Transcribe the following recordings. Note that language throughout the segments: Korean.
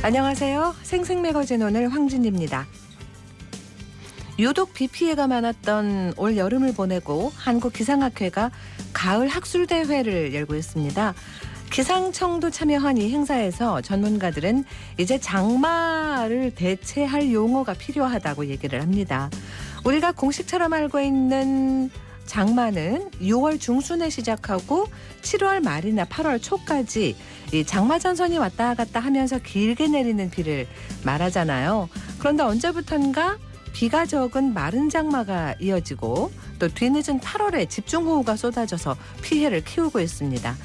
안녕하세요. 생생매거진 오늘 황진입니다. 유독 비 피해가 많았던 올 여름을 보내고 한국기상학회가 가을 학술대회를 열고 있습니다. 기상청도 참여한 이 행사에서 전문가들은 이제 장마를 대체할 용어가 필요하다고 얘기를 합니다. 우리가 공식처럼 알고 있는 장마는 6월 중순에 시작하고 7월 말이나 8월 초까지 이 장마 전선이 왔다 갔다 하면서 길게 내리는 비를 말하잖아요. 그런데 언제부턴가 비가 적은 마른 장마가 이어지고 또 뒤늦은 8월에 집중호우가 쏟아져서 피해를 키우고 있습니다.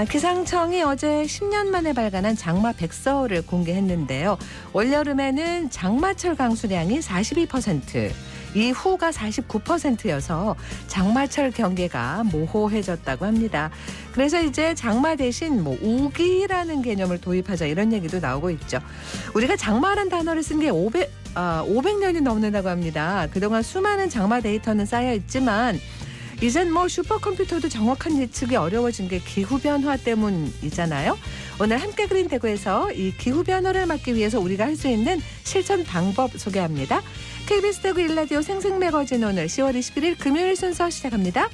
기상청이 어제 10년 만에 발간한 장마 백서를 공개했는데요. 올여름에는 장마철 강수량이 42%, 이후가 49%여서 장마철 경계가 모호해졌다고 합니다. 그래서 이제 장마 대신 우기라는 개념을 도입하자 이런 얘기도 나오고 있죠. 우리가 장마라는 단어를 쓴 게 500년이 넘는다고 합니다. 그동안 수많은 장마 데이터는 쌓여 있지만 이젠 슈퍼컴퓨터도 정확한 예측이 어려워진 게 기후변화 때문이잖아요. 오늘 함께 그린 대구에서 이 기후변화를 막기 위해서 우리가 할 수 있는 실천 방법 소개합니다. KBS 대구 1라디오 생생매거진 오늘 10월 21일 금요일 순서 시작합니다.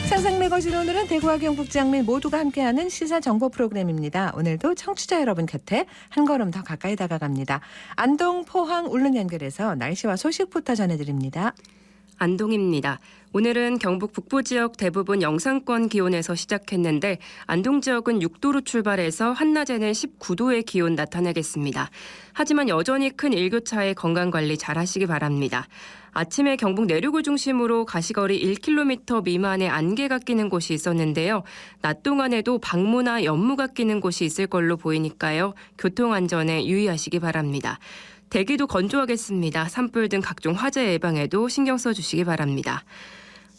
생생매거진 오늘은 대구와 경북 장민 모두가 함께하는 시사정보 프로그램입니다. 오늘도 청취자 여러분 곁에 한 걸음 더 가까이 다가갑니다. 안동, 포항, 울릉 연결해서 날씨와 소식부터 전해드립니다. 안동입니다. 오늘은 경북 북부 지역 대부분 영상권 기온에서 시작했는데 안동 지역은 6도로 출발해서 한낮에는 19도의 기온 나타나겠습니다. 하지만 여전히 큰 일교차에 건강관리 잘 하시기 바랍니다. 아침에 경북 내륙을 중심으로 가시거리 1km 미만의 안개가 끼는 곳이 있었는데요. 낮 동안에도 방무나 연무가 끼는 곳이 있을 걸로 보이니까요. 교통안전에 유의하시기 바랍니다. 대기도 건조하겠습니다. 산불 등 각종 화재 예방에도 신경 써주시기 바랍니다.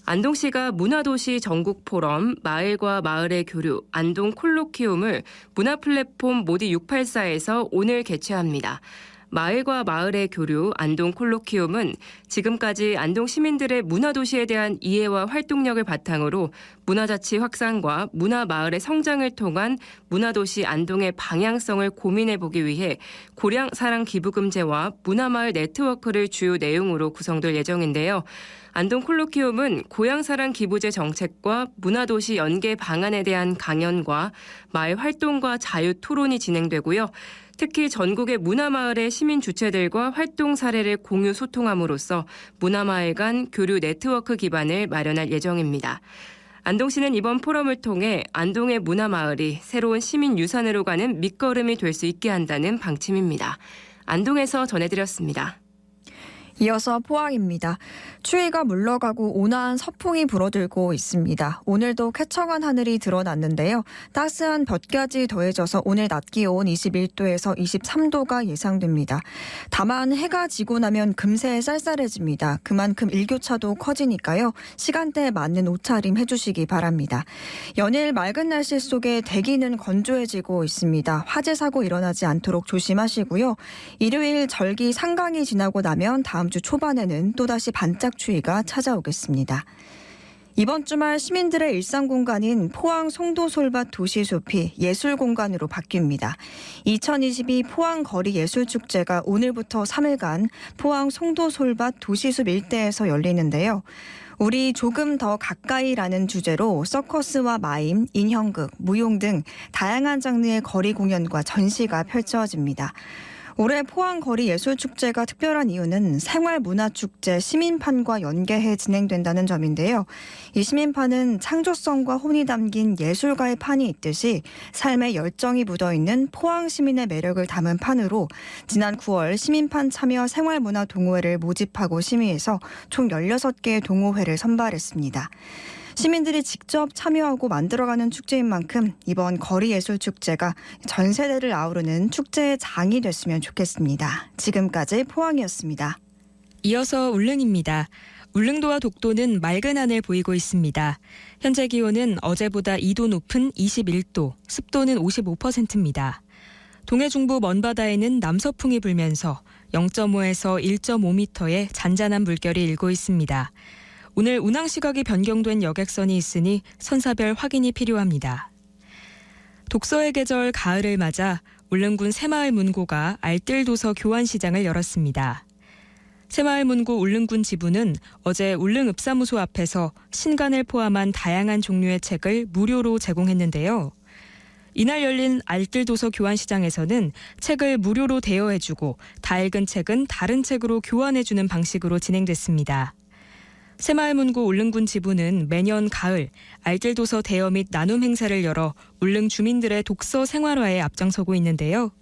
안동시가 문화도시 전국포럼 마을과 마을의 교류 안동 콜로키움을 문화플랫폼 모디 684에서 오늘 개최합니다. 마을과 마을의 교류 안동 콜로키움은 지금까지 안동 시민들의 문화도시에 대한 이해와 활동력을 바탕으로 문화자치 확산과 문화마을의 성장을 통한 문화도시 안동의 방향성을 고민해보기 위해 고량사랑 기부금제와 문화마을 네트워크를 주요 내용으로 구성될 예정인데요. 안동 콜로키움은 고향사랑 기부제 정책과 문화도시 연계 방안에 대한 강연과 마을 활동과 자유 토론이 진행되고요. 특히 전국의 문화마을의 시민 주체들과 활동 사례를 공유 소통함으로써 문화마을 간 교류 네트워크 기반을 마련할 예정입니다. 안동시는 이번 포럼을 통해 안동의 문화마을이 새로운 시민 유산으로 가는 밑거름이 될 수 있게 한다는 방침입니다. 안동에서 전해드렸습니다. 이어서 포항입니다. 추위가 물러가고 온화한 서풍이 불어들고 있습니다. 오늘도 쾌청한 하늘이 드러났는데요. 따스한 볕까지 더해져서 오늘 낮 기온 21도에서 23도가 예상됩니다. 다만 해가 지고 나면 금세 쌀쌀해집니다. 그만큼 일교차도 커지니까요. 시간대에 맞는 옷차림 해주시기 바랍니다. 연일 맑은 날씨 속에 대기는 건조해지고 있습니다. 화재 사고 일어나지 않도록 조심하시고요. 일요일 절기 상강이 지나고 나면 다음 주 초반에는 또다시 반짝 추위가 찾아오겠습니다. 이번 주말 시민들의 일상 공간인 포항 송도솔밭 도시숲이 예술 공간으로 바뀝니다. 2022 포항 거리 예술축제가 오늘부터 3일간 포항 송도솔밭 도시숲 일대에서 열리는데요. 우리 조금 더 가까이라는 주제로 서커스와 마임, 인형극, 무용 등 다양한 장르의 거리 공연과 전시가 펼쳐집니다. 올해 포항 거리 예술축제가 특별한 이유는 생활문화축제 시민판과 연계해 진행된다는 점인데요. 이 시민판은 창조성과 혼이 담긴 예술가의 판이 있듯이 삶의 열정이 묻어있는 포항 시민의 매력을 담은 판으로 지난 9월 시민판 참여 생활문화 동호회를 모집하고 심의해서 총 16개의 동호회를 선발했습니다. 시민들이 직접 참여하고 만들어가는 축제인 만큼 이번 거리예술축제가 전 세대를 아우르는 축제의 장이 됐으면 좋겠습니다. 지금까지 포항이었습니다. 이어서 울릉입니다. 울릉도와 독도는 맑은 하늘 보이고 있습니다. 현재 기온은 어제보다 2도 높은 21도, 습도는 55%입니다. 동해 중부 먼바다에는 남서풍이 불면서 0.5에서 1.5m의 잔잔한 물결이 일고 있습니다. 오늘 운항 시각이 변경된 여객선이 있으니 선사별 확인이 필요합니다. 독서의 계절 가을을 맞아 울릉군 새마을 문고가 알뜰도서 교환시장을 열었습니다. 새마을 문고 울릉군 지부는 어제 울릉읍사무소 앞에서 신간을 포함한 다양한 종류의 책을 무료로 제공했는데요. 이날 열린 알뜰도서 교환시장에서는 책을 무료로 대여해주고 다 읽은 책은 다른 책으로 교환해주는 방식으로 진행됐습니다. 새마을문고 울릉군 지부는 매년 가을 알뜰도서 대여 및 나눔 행사를 열어 울릉 주민들의 독서 생활화에 앞장서고 있는데요.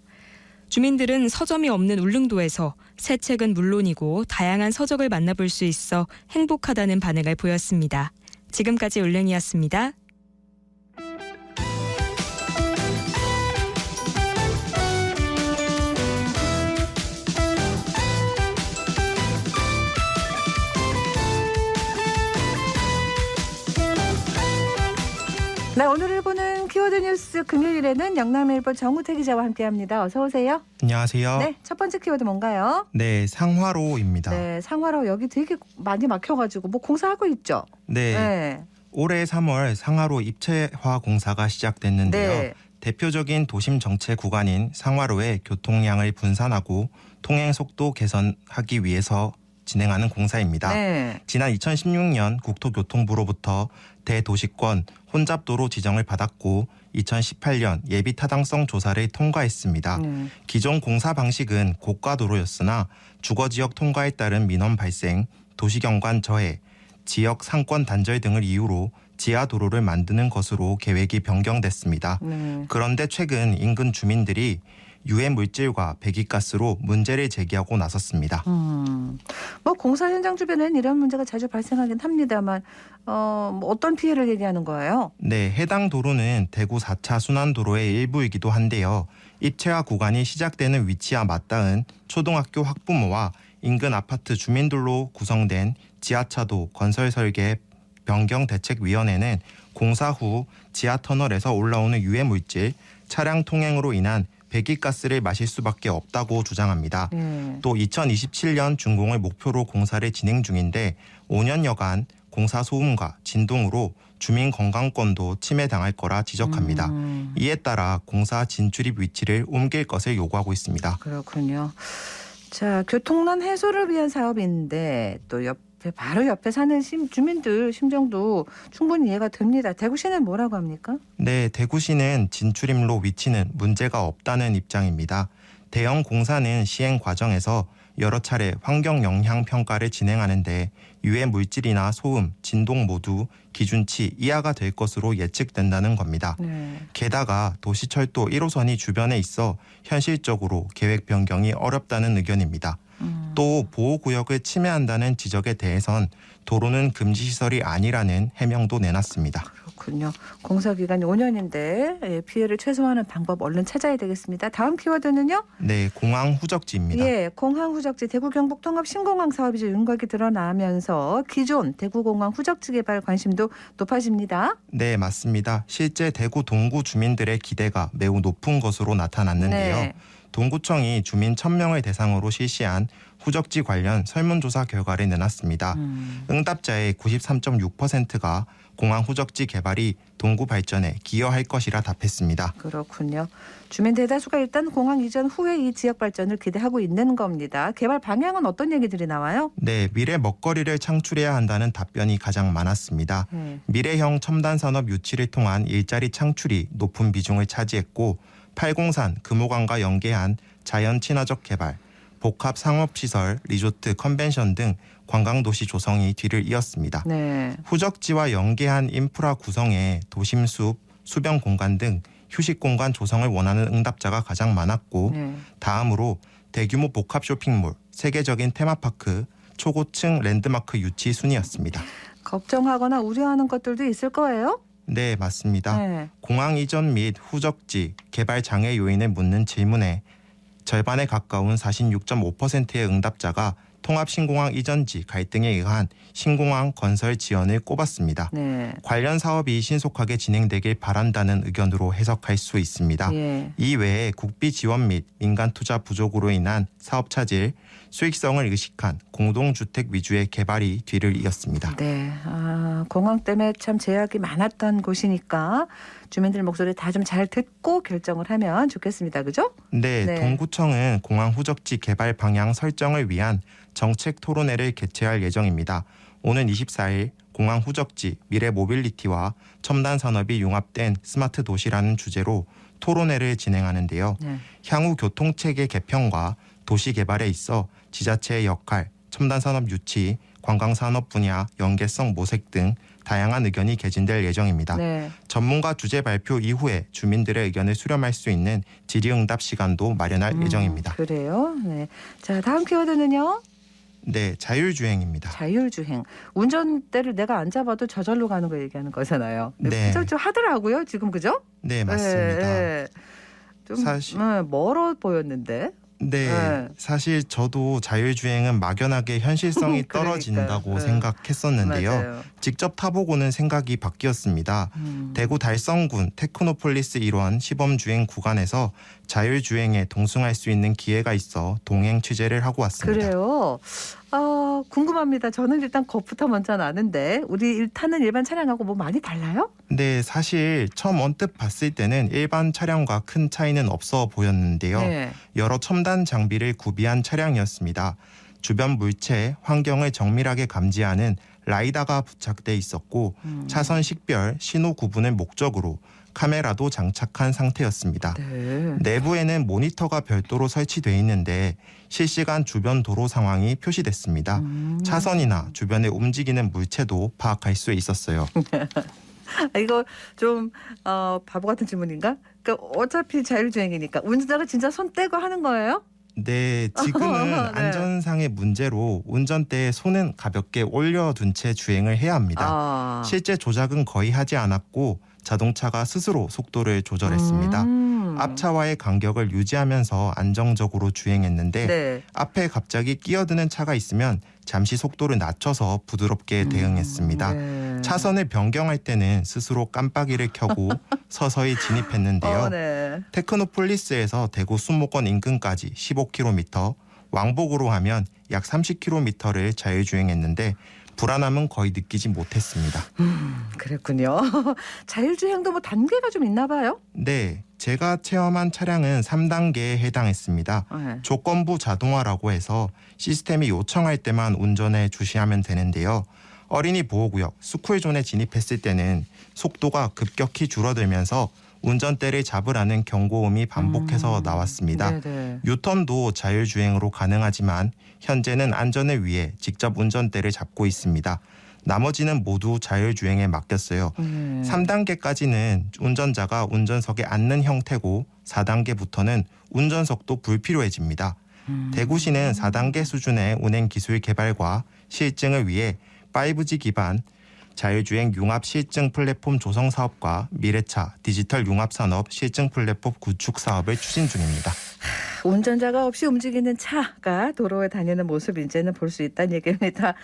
주민들은 서점이 없는 울릉도에서 새 책은 물론이고 다양한 서적을 만나볼 수 있어 행복하다는 반응을 보였습니다. 지금까지 울릉이었습니다. 네, 오늘 보는 키워드 뉴스 금요일에는 영남일보 정우태 기자와 함께합니다. 어서 오세요. 안녕하세요. 네, 첫 번째 키워드 뭔가요? 네, 상화로입니다. 네, 상화로 여기 되게 많이 막혀가지고 뭐 공사하고 있죠. 네, 올해 3월 상하로 입체화 공사가 시작됐는데요. 네. 대표적인 도심 정체 구간인 상화로의 교통량을 분산하고 통행 속도 개선하기 위해서 진행하는 공사입니다. 네. 지난 2016년 국토교통부로부터 대도시권 혼잡도로 지정을 받았고 2018년 예비타당성 조사를 통과했습니다. 기존 공사 방식은 고가도로였으나 주거지역 통과에 따른 민원 발생, 도시경관 저해, 지역 상권 단절 등을 이유로 지하도로를 만드는 것으로 계획이 변경됐습니다. 그런데 최근 인근 주민들이 유해 물질과 배기가스로 문제를 제기하고 나섰습니다. 뭐 공사 현장 주변에는 이런 문제가 자주 발생하긴 합니다만 뭐 어떤 피해를 얘기하는 거예요? 네, 해당 도로는 대구 4차 순환도로의 일부이기도 한데요. 입체화 구간이 시작되는 위치와 맞닿은 초등학교 학부모와 인근 아파트 주민들로 구성된 지하차도 건설설계 변경대책위원회는 공사 후 지하터널에서 올라오는 유해 물질, 차량 통행으로 인한 배기가스를 마실 수밖에 없다고 주장합니다. 또 2027년 준공을 목표로 공사를 진행 중인데 5년여간 공사 소음과 진동으로 주민 건강권도 침해당할 거라 지적합니다. 이에 따라 공사 진출입 위치를 옮길 것을 요구하고 있습니다. 그렇군요. 자, 교통난 해소를 위한 사업인데 또 바로 옆에 사는 주민들 심정도 충분히 이해가 됩니다. 대구시는 뭐라고 합니까? 네, 대구시는 진출입로 위치는 문제가 없다는 입장입니다. 대형 공사는 시행 과정에서 여러 차례 환경 영향 평가를 진행하는데 유해 물질이나 소음, 진동 모두 기준치 이하가 될 것으로 예측된다는 겁니다. 게다가 도시철도 1호선이 주변에 있어 현실적으로 계획 변경이 어렵다는 의견입니다. 또 보호구역을 침해한다는 지적에 대해선 도로는 금지시설이 아니라는 해명도 내놨습니다. 그렇군요. 공사 기간이 5년인데 피해를 최소화하는 방법 얼른 찾아야 되겠습니다. 다음 키워드는요? 네, 공항 후적지입니다. 예, 공항 후적지 대구 경북 통합 신공항 사업이 윤곽이 드러나면서 기존 대구공항 후적지 개발 관심도 높아집니다. 네, 맞습니다. 실제 대구 동구 주민들의 기대가 매우 높은 것으로 나타났는데요. 네. 동구청이 주민 1000명을 대상으로 실시한 후적지 관련 설문조사 결과를 내놨습니다. 응답자의 93.6%가 공항 후적지 개발이 동구 발전에 기여할 것이라 답했습니다. 그렇군요. 주민 대다수가 일단 공항 이전 후에 이 지역 발전을 기대하고 있는 겁니다. 개발 방향은 어떤 얘기들이 나와요? 네, 미래 먹거리를 창출해야 한다는 답변이 가장 많았습니다. 미래형 첨단 산업 유치를 통한 일자리 창출이 높은 비중을 차지했고 803 금호강과 연계한 자연 친화적 개발, 복합 상업시설, 리조트, 컨벤션 등 관광도시 조성이 뒤를 이었습니다. 네. 후적지와 연계한 인프라 구성에 도심숲, 수변 공간 등 휴식 공간 조성을 원하는 응답자가 가장 많았고 다음으로 대규모 복합 쇼핑몰, 세계적인 테마파크, 초고층 랜드마크 유치 순이었습니다. 걱정하거나 우려하는 것들도 있을 거예요? 네, 맞습니다. 네. 공항 이전 및 후적지 개발 장애 요인을 묻는 질문에 절반에 가까운 46.5%의 응답자가 통합 신공항 이전지 갈등에 의한 신공항 건설 지연을 꼽았습니다. 네. 관련 사업이 신속하게 진행되길 바란다는 의견으로 해석할 수 있습니다. 예. 이 외에 국비 지원 및 민간 투자 부족으로 인한 사업 차질, 수익성을 의식한 공동주택 위주의 개발이 뒤를 이었습니다. 네, 공항 때문에 참 제약이 많았던 곳이니까 주민들 목소리 다 좀 잘 듣고 결정을 하면 좋겠습니다. 그죠? 네, 네. 동구청은 공항 후적지 개발 방향 설정을 위한 정책 토론회를 개최할 예정입니다. 오는 24일 공항 후적지 미래 모빌리티와 첨단 산업이 융합된 스마트 도시라는 주제로 토론회를 진행하는데요. 네. 향후 교통체계 개편과 도시 개발에 있어 지자체의 역할, 첨단 산업 유치, 관광 산업 분야 연계성 모색 등 다양한 의견이 개진될 예정입니다. 네. 전문가 주제 발표 이후에 주민들의 의견을 수렴할 수 있는 질의응답 시간도 마련할 예정입니다. 그래요. 네. 자, 다음 키워드는요. 네, 자율주행입니다. 자율주행. 운전대를 내가 안 잡아도 저절로 가는 거 얘기하는 거잖아요. 네. 좀 하더라고요. 지금 그죠? 네, 맞습니다. 네. 좀 사실- 멀어 보였는데. 네, 네. 사실 저도 자율주행은 막연하게 현실성이 그러니까요. 떨어진다고 네. 생각했었는데요. 맞아요. 직접 타보고는 생각이 바뀌었습니다. 대구 달성군 테크노폴리스 일원 시범주행 구간에서 자율주행에 동승할 수 있는 기회가 있어 동행 취재를 하고 왔습니다. 그래요. 궁금합니다. 저는 일단 겁부터 먼저 나는데 우리 타는 일반 차량하고 뭐 많이 달라요? 네, 사실 처음 언뜻 봤을 때는 일반 차량과 큰 차이는 없어 보였는데요. 네. 여러 첨단 장비를 구비한 차량이었습니다. 주변 물체, 환경을 정밀하게 감지하는 라이다가 부착돼 있었고 차선 식별, 신호 구분을 목적으로 카메라도 장착한 상태였습니다. 네. 내부에는 모니터가 별도로 설치돼 있는데 실시간 주변 도로 상황이 표시됐습니다. 차선이나 주변에 움직이는 물체도 파악할 수 있었어요. 이거 좀 바보 같은 질문인가? 그러니까 어차피 자율주행이니까 운전자가 진짜 손 떼고 하는 거예요? 네, 지금은 네. 안전상의 문제로 운전대에 손은 가볍게 올려둔 채 주행을 해야 합니다. 실제 조작은 거의 하지 않았고 자동차가 스스로 속도를 조절했습니다. 앞차와의 간격을 유지하면서 안정적으로 주행했는데 네. 앞에 갑자기 끼어드는 차가 있으면 잠시 속도를 낮춰서 부드럽게 대응했습니다. 네. 차선을 변경할 때는 스스로 깜빡이를 켜고 서서히 진입했는데요. 네. 테크노폴리스에서 대구 수목원 인근까지 15km, 왕복으로 하면 약 30km를 자율주행했는데 불안함은 거의 느끼지 못했습니다. 그랬군요. 자율주행도 뭐 단계가 좀 있나 봐요? 네, 제가 체험한 차량은 3단계에 해당했습니다. 네. 조건부 자동화라고 해서 시스템이 요청할 때만 운전에 주시하면 되는데요. 어린이 보호구역, 스쿨존에 진입했을 때는 속도가 급격히 줄어들면서 운전대를 잡으라는 경고음이 반복해서 나왔습니다. 네네. 유턴도 자율주행으로 가능하지만 현재는 안전을 위해 직접 운전대를 잡고 있습니다. 나머지는 모두 자율주행에 맡겼어요. 3단계까지는 운전자가 운전석에 앉는 형태고 4단계부터는 운전석도 불필요해집니다. 대구시는 4단계 수준의 운행 기술 개발과 실증을 위해 5G 기반 자율주행 융합 실증 플랫폼 조성 사업과 미래차 디지털 융합 산업 실증 플랫폼 구축 사업을 추진 중입니다. 운전자가 없이 움직이는 차가 도로에 다니는 모습 이제는 볼 수 있다는 얘기입니다.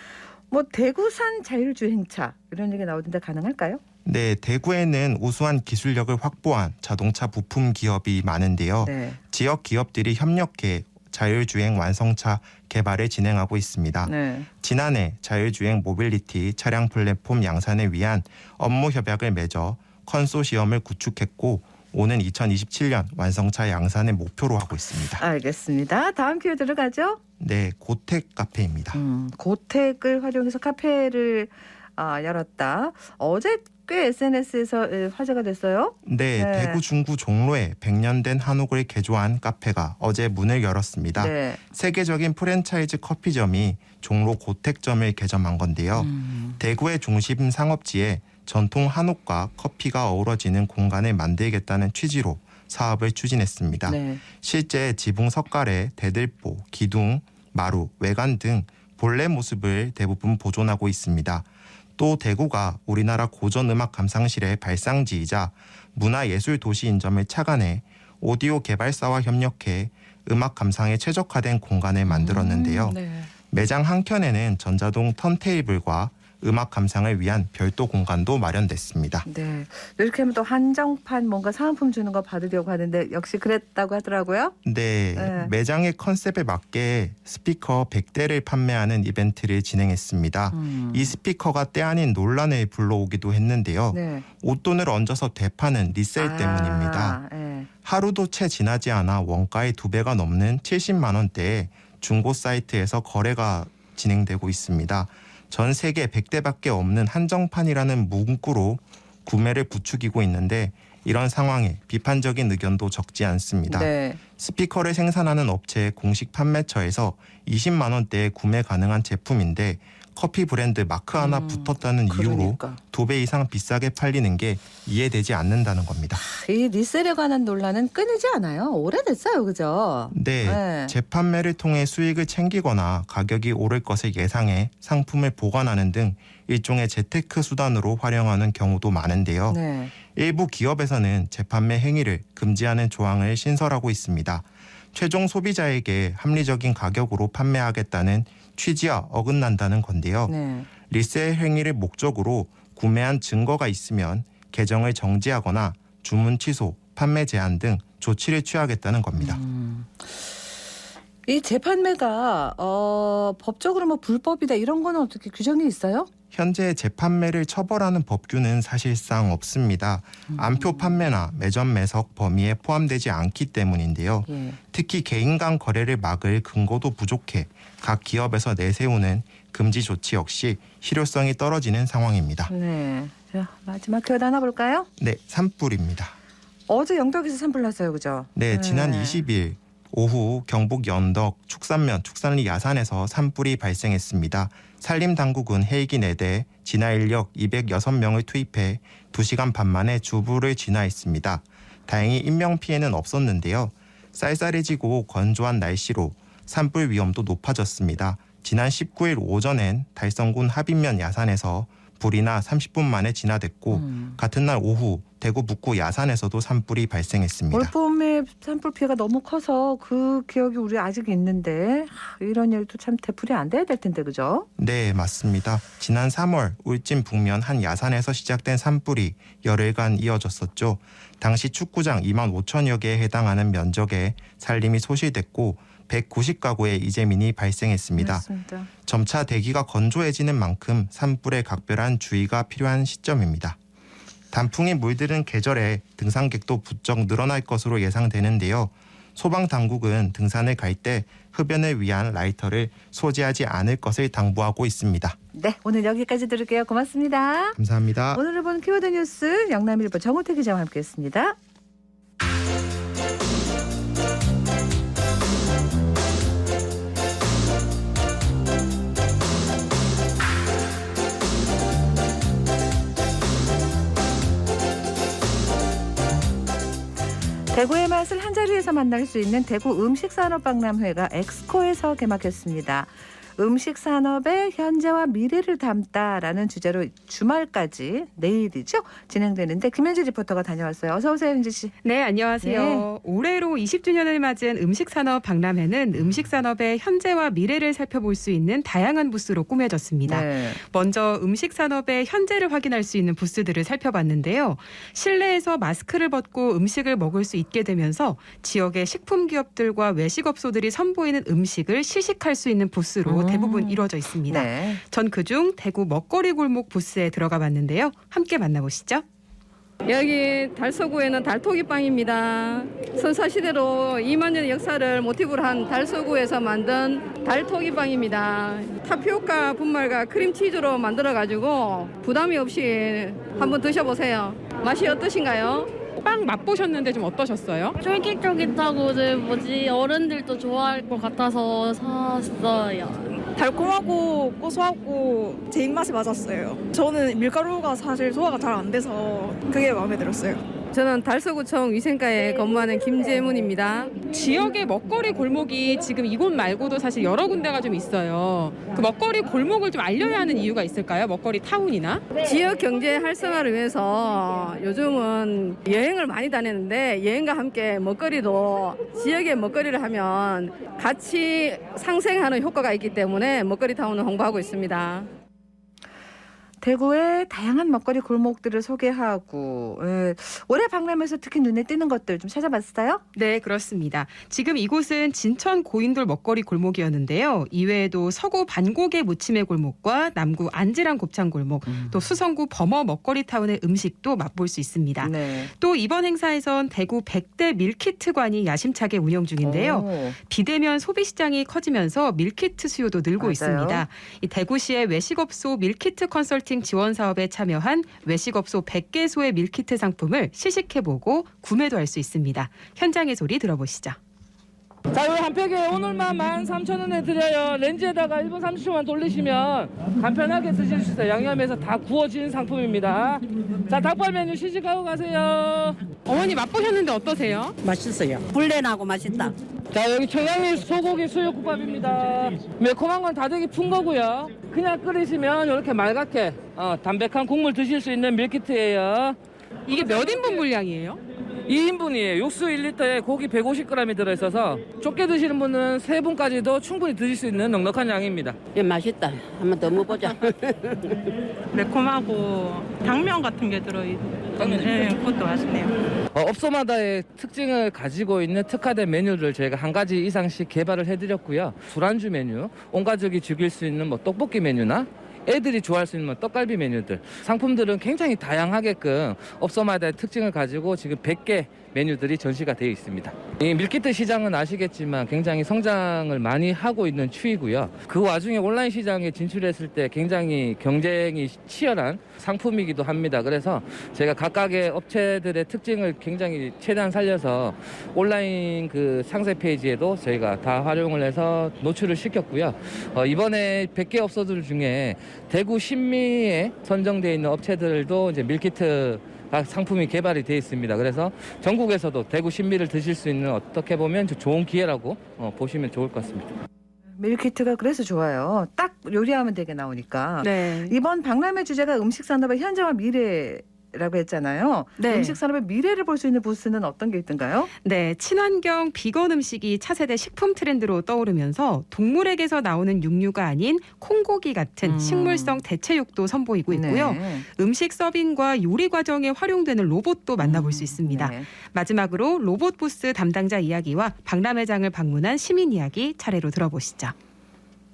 뭐 대구산 자율주행차 이런 얘기 나오던데 가능할까요? 네, 대구에는 우수한 기술력을 확보한 자동차 부품 기업이 많은데요. 네. 지역 기업들이 협력해 자율주행 완성차 개발을 진행하고 있습니다. 네. 지난해 자율주행 모빌리티 차량 플랫폼 양산을 위한 업무 협약을 맺어 컨소시엄을 구축했고 오는 2027년 완성차 양산을 목표로 하고 있습니다. 알겠습니다. 다음 키워드로 가죠. 네, 고택 카페입니다. 고택을 활용해서 카페를 열었다. 어제 꽤 SNS에서 화제가 됐어요. 네, 네. 대구 중구 종로에 100년 된 한옥을 개조한 카페가 어제 문을 열었습니다. 네. 세계적인 프랜차이즈 커피점이 종로 고택점을 개점한 건데요. 대구의 중심 상업지에 전통 한옥과 커피가 어우러지는 공간을 만들겠다는 취지로 사업을 추진했습니다. 네. 실제 지붕 석가래, 대들보, 기둥, 마루, 외관 등 본래 모습을 대부분 보존하고 있습니다. 또 대구가 우리나라 고전음악 감상실의 발상지이자 문화예술 도시인 점을 착안해 오디오 개발사와 협력해 음악 감상에 최적화된 공간을 만들었는데요. 네. 매장 한켠에는 전자동 턴테이블과 음악 감상을 위한 별도 공간도 마련됐습니다. 네. 이렇게 하면 또 한정판 뭔가 사은품 주는 거 받으려고 하는데 역시 그랬다고 하더라고요. 네, 네. 매장의 컨셉에 맞게 스피커 100대를 판매하는 이벤트를 진행했습니다. 이 스피커가 때 아닌 논란을 불러오기도 했는데요. 네. 옷돈을 얹어서 되파는 리셀 때문입니다. 네. 하루도 채 지나지 않아 원가의 2배가 넘는 70만 원대에 중고 사이트에서 거래가 진행되고 있습니다. 전 세계 100대밖에 없는 한정판이라는 문구로 구매를 부추기고 있는데 이런 상황에 비판적인 의견도 적지 않습니다. 네. 스피커를 생산하는 업체의 공식 판매처에서 20만 원대에 구매 가능한 제품인데 커피 브랜드 마크 하나 붙었다는 이유로 그러니까. 2배 이상 비싸게 팔리는 게 이해되지 않는다는 겁니다. 이 리셀에 관한 논란은 끊이지 않아요. 오래됐어요. 그죠? 네, 재판매를 통해 수익을 챙기거나 가격이 오를 것을 예상해 상품을 보관하는 등 일종의 재테크 수단으로 활용하는 경우도 많은데요. 네. 일부 기업에서는 재판매 행위를 금지하는 조항을 신설하고 있습니다. 최종 소비자에게 합리적인 가격으로 판매하겠다는 취지와 어긋난다는 건데요. 네. 리셀 행위를 목적으로 구매한 증거가 있으면 계정을 정지하거나 주문 취소, 판매 제한 등 조치를 취하겠다는 겁니다. 이 재판매가 법적으로 뭐 불법이다 이런 거는 어떻게 규정이 있어요? 현재 재판매를 처벌하는 법규는 사실상 없습니다. 암표 판매나 매점 매석 범위에 포함되지 않기 때문인데요. 예. 특히 개인 간 거래를 막을 근거도 부족해 각 기업에서 내세우는 금지 조치 역시 실효성이 떨어지는 상황입니다. 네. 자, 마지막 키워드 하나 볼까요? 네, 산불입니다. 어제 영덕에서 산불 났어요. 그죠? 네, 지난 20일 오후 경북 연덕 축산면 축산리 야산에서 산불이 발생했습니다. 산림당국은 헬기 4대, 진화 인력 206명을 투입해 2시간 반 만에 주부를 진화했습니다. 다행히 인명피해는 없었는데요. 쌀쌀해지고 건조한 날씨로 산불 위험도 높아졌습니다. 지난 19일 오전엔 달성군 하빈면 야산에서 불이 나 30분 만에 진화됐고 같은 날 오후 대구 북구 야산에서도 산불이 발생했습니다. 올 봄에 산불 피해가 너무 커서 그 기억이 우리 아직 있는데 이런 일도 참 되풀이 안 돼야 될 텐데 그죠? 네, 맞습니다. 지난 3월 울진 북면 한 야산에서 시작된 산불이 열흘간 이어졌었죠. 당시 축구장 2만 5천여 개에 해당하는 면적에 산림이 소실됐고 190가구의 이재민이 발생했습니다. 맞습니다. 점차 대기가 건조해지는 만큼 산불에 각별한 주의가 필요한 시점입니다. 단풍이 물드는 계절에 등산객도 부쩍 늘어날 것으로 예상되는데요. 소방당국은 등산을 갈 때 흡연을 위한 라이터를 소지하지 않을 것을 당부하고 있습니다. 네, 오늘 여기까지 들을게요. 고맙습니다. 감사합니다. 오늘 본 키워드 뉴스 영남일보 정우택 기자와 함께했습니다. 대구의 맛을 한자리에서 만날 수 있는 대구 음식산업박람회가 엑스코에서 개막했습니다. 음식산업의 현재와 미래를 담다라는 주제로 주말까지 내일이죠 진행되는데 김현지 리포터가 다녀왔어요. 어서 오세요, 현지 씨. 네, 안녕하세요. 올해로 20주년을 맞은 음식산업 박람회는 음식산업의 현재와 미래를 살펴볼 수 있는 다양한 부스로 꾸며졌습니다. 네. 먼저 음식산업의 현재를 확인할 수 있는 부스들을 살펴봤는데요. 실내에서 마스크를 벗고 음식을 먹을 수 있게 되면서 지역의 식품 기업들과 외식업소들이 선보이는 음식을 시식할 수 있는 부스로 대부분 이루어져 있습니다. 네. 전 그중 대구 먹거리 골목 부스에 들어가 봤는데요. 함께 만나보시죠. 여기 달서구에는 달토기빵입니다. 선사시대로 2만 년의 역사를 모티브로 한 달서구에서 만든 달토기빵입니다. 타피오카 분말과 크림치즈로 만들어가지고 부담이 없이 한번 드셔보세요. 맛이 어떠신가요? 빵 맛보셨는데 좀 어떠셨어요? 쫄깃쫄깃하고 어른들도 좋아할 것 같아서 샀어요. 달콤하고 고소하고 제 입맛에 맞았어요. 저는 밀가루가 사실 소화가 잘 안 돼서 그게 마음에 들었어요. 저는 달서구청 위생과에 근무하는 김재문입니다. 지역의 먹거리 골목이 지금 이곳 말고도 사실 여러 군데가 좀 있어요. 그 먹거리 골목을 좀 알려야 하는 이유가 있을까요? 먹거리 타운이나? 지역 경제 활성화를 위해서 요즘은 여행을 많이 다니는데 여행과 함께 먹거리도 지역의 먹거리를 하면 같이 상생하는 효과가 있기 때문에 먹거리 타운을 홍보하고 있습니다. 대구의 다양한 먹거리 골목들을 소개하고 올해 박람회에서 특히 눈에 띄는 것들 좀 찾아봤어요? 네, 그렇습니다. 지금 이곳은 진천 고인돌 먹거리 골목이었는데요. 이외에도 서구 반고개 무침의 골목과 남구 안지랑 곱창 골목, 또 수성구 범어 먹거리 타운의 음식도 맛볼 수 있습니다. 네. 또 이번 행사에선 대구 100대 밀키트관이 야심차게 운영 중인데요. 비대면 소비시장이 커지면서 밀키트 수요도 늘고 맞아요. 있습니다. 이 대구시의 외식업소 밀키트 컨설팅 지원 사업에 참여한 외식업소 100개소의 밀키트 상품을 시식해보고 구매도 할 수 있습니다. 현장의 소리 들어보시죠. 자, 여기 한 팩에 오늘만 13,000원에 드려요. 렌즈에다가 1분 30초만 돌리시면 간편하게 드실 수 있어요. 양념해서 다 구워진 상품입니다. 자, 닭발 메뉴 시식하고 가세요. 어머니 맛보셨는데 어떠세요? 맛있어요. 불레나고 맛있다. 자, 여기 청양리 소고기 수육국밥입니다. 매콤한 건 다대기 푼 거고요. 그냥 끓이시면 이렇게 맑게 담백한 국물 드실 수 있는 밀키트예요. 이게 몇 인분 분량이에요? 2인분이에요. 육수 1리터에 고기 150g이 들어있어서 좁게 드시는 분은 3분까지도 충분히 드실 수 있는 넉넉한 양입니다. 예, 맛있다. 한번 더 먹어보자. 매콤하고 당면 같은 게 들어있는 네, 그것도 맛있네요. 업소마다의 특징을 가지고 있는 특화된 메뉴를 저희가 한 가지 이상씩 개발을 해드렸고요. 술안주 메뉴, 온 가족이 즐길 수 있는 떡볶이 메뉴나 애들이 좋아할 수 있는 떡갈비 메뉴들, 상품들은 굉장히 다양하게끔 업소마다의 특징을 가지고 지금 100개 메뉴들이 전시가 되어 있습니다. 이 밀키트 시장은 아시겠지만 굉장히 성장을 많이 하고 있는 추이고요. 그 와중에 온라인 시장에 진출했을 때 굉장히 경쟁이 치열한 상품이기도 합니다. 그래서 제가 각각의 업체들의 특징을 굉장히 최대한 살려서 온라인 그 상세 페이지에도 저희가 다 활용을 해서 노출을 시켰고요. 이번에 100개 업소들 중에 대구 신미에 선정되어 있는 업체들도 이제 밀키트 상품이 개발이 되어 있습니다. 그래서 전국에서도 대구 신미를 드실 수 있는 어떻게 보면 좋은 기회라고 보시면 좋을 것 같습니다. 밀키트가 그래서 좋아요. 딱 요리하면 되게 나오니까. 네. 이번 박람회 주제가 음식산업의 현재와 미래라고 했잖아요. 네. 음식산업의 미래를 볼 수 있는 부스는 어떤 게 있던가요? 네, 친환경 비건 음식이 차세대 식품 트렌드로 떠오르면서 동물에게서 나오는 육류가 아닌 콩고기 같은 식물성 대체육도 선보이고 있고요. 네. 음식 서빙과 요리 과정에 활용되는 로봇도 만나볼 수 있습니다. 네. 마지막으로 로봇 부스 담당자 이야기와 박람회장을 방문한 시민 이야기 차례로 들어보시죠.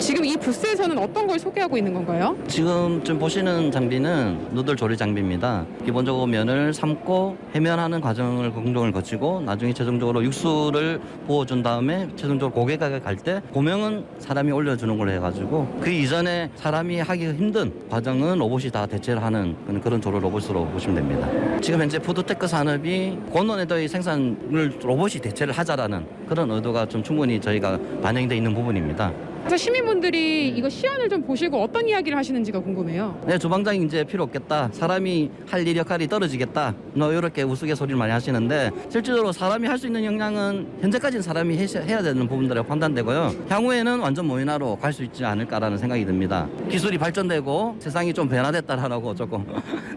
지금 이 부스에서는 어떤 걸 소개하고 있는 건가요? 지금 좀 보시는 장비는 누들 조리 장비입니다. 기본적으로 면을 삶고 해면하는 과정을 공정을 거치고 나중에 최종적으로 육수를 부어준 다음에 최종적으로 고객에게 갈 때 고명은 사람이 올려주는 걸로 해가지고 그 이전에 사람이 하기 힘든 과정은 로봇이 다 대체를 하는 그런 조리 로봇으로 보시면 됩니다. 지금 현재 푸드테크 산업이 고난이도의 생산을 로봇이 대체를 하자라는 그런 의도가 좀 충분히 저희가 반영되어 있는 부분입니다. 그래서 시민분들이 이거 시연을 좀 보시고 어떤 이야기를 하시는지가 궁금해요. 네, 주방장이 이제 필요 없겠다. 사람이 할 일 역할이 떨어지겠다. 이렇게 우스갯소리를 많이 하시는데 실질적으로 사람이 할 수 있는 역량은 현재까지는 사람이 해야 되는 부분들이라고 판단되고요. 향후에는 완전 모인화로 갈 수 있지 않을까라는 생각이 듭니다. 기술이 발전되고 세상이 좀 변화됐다라고 조금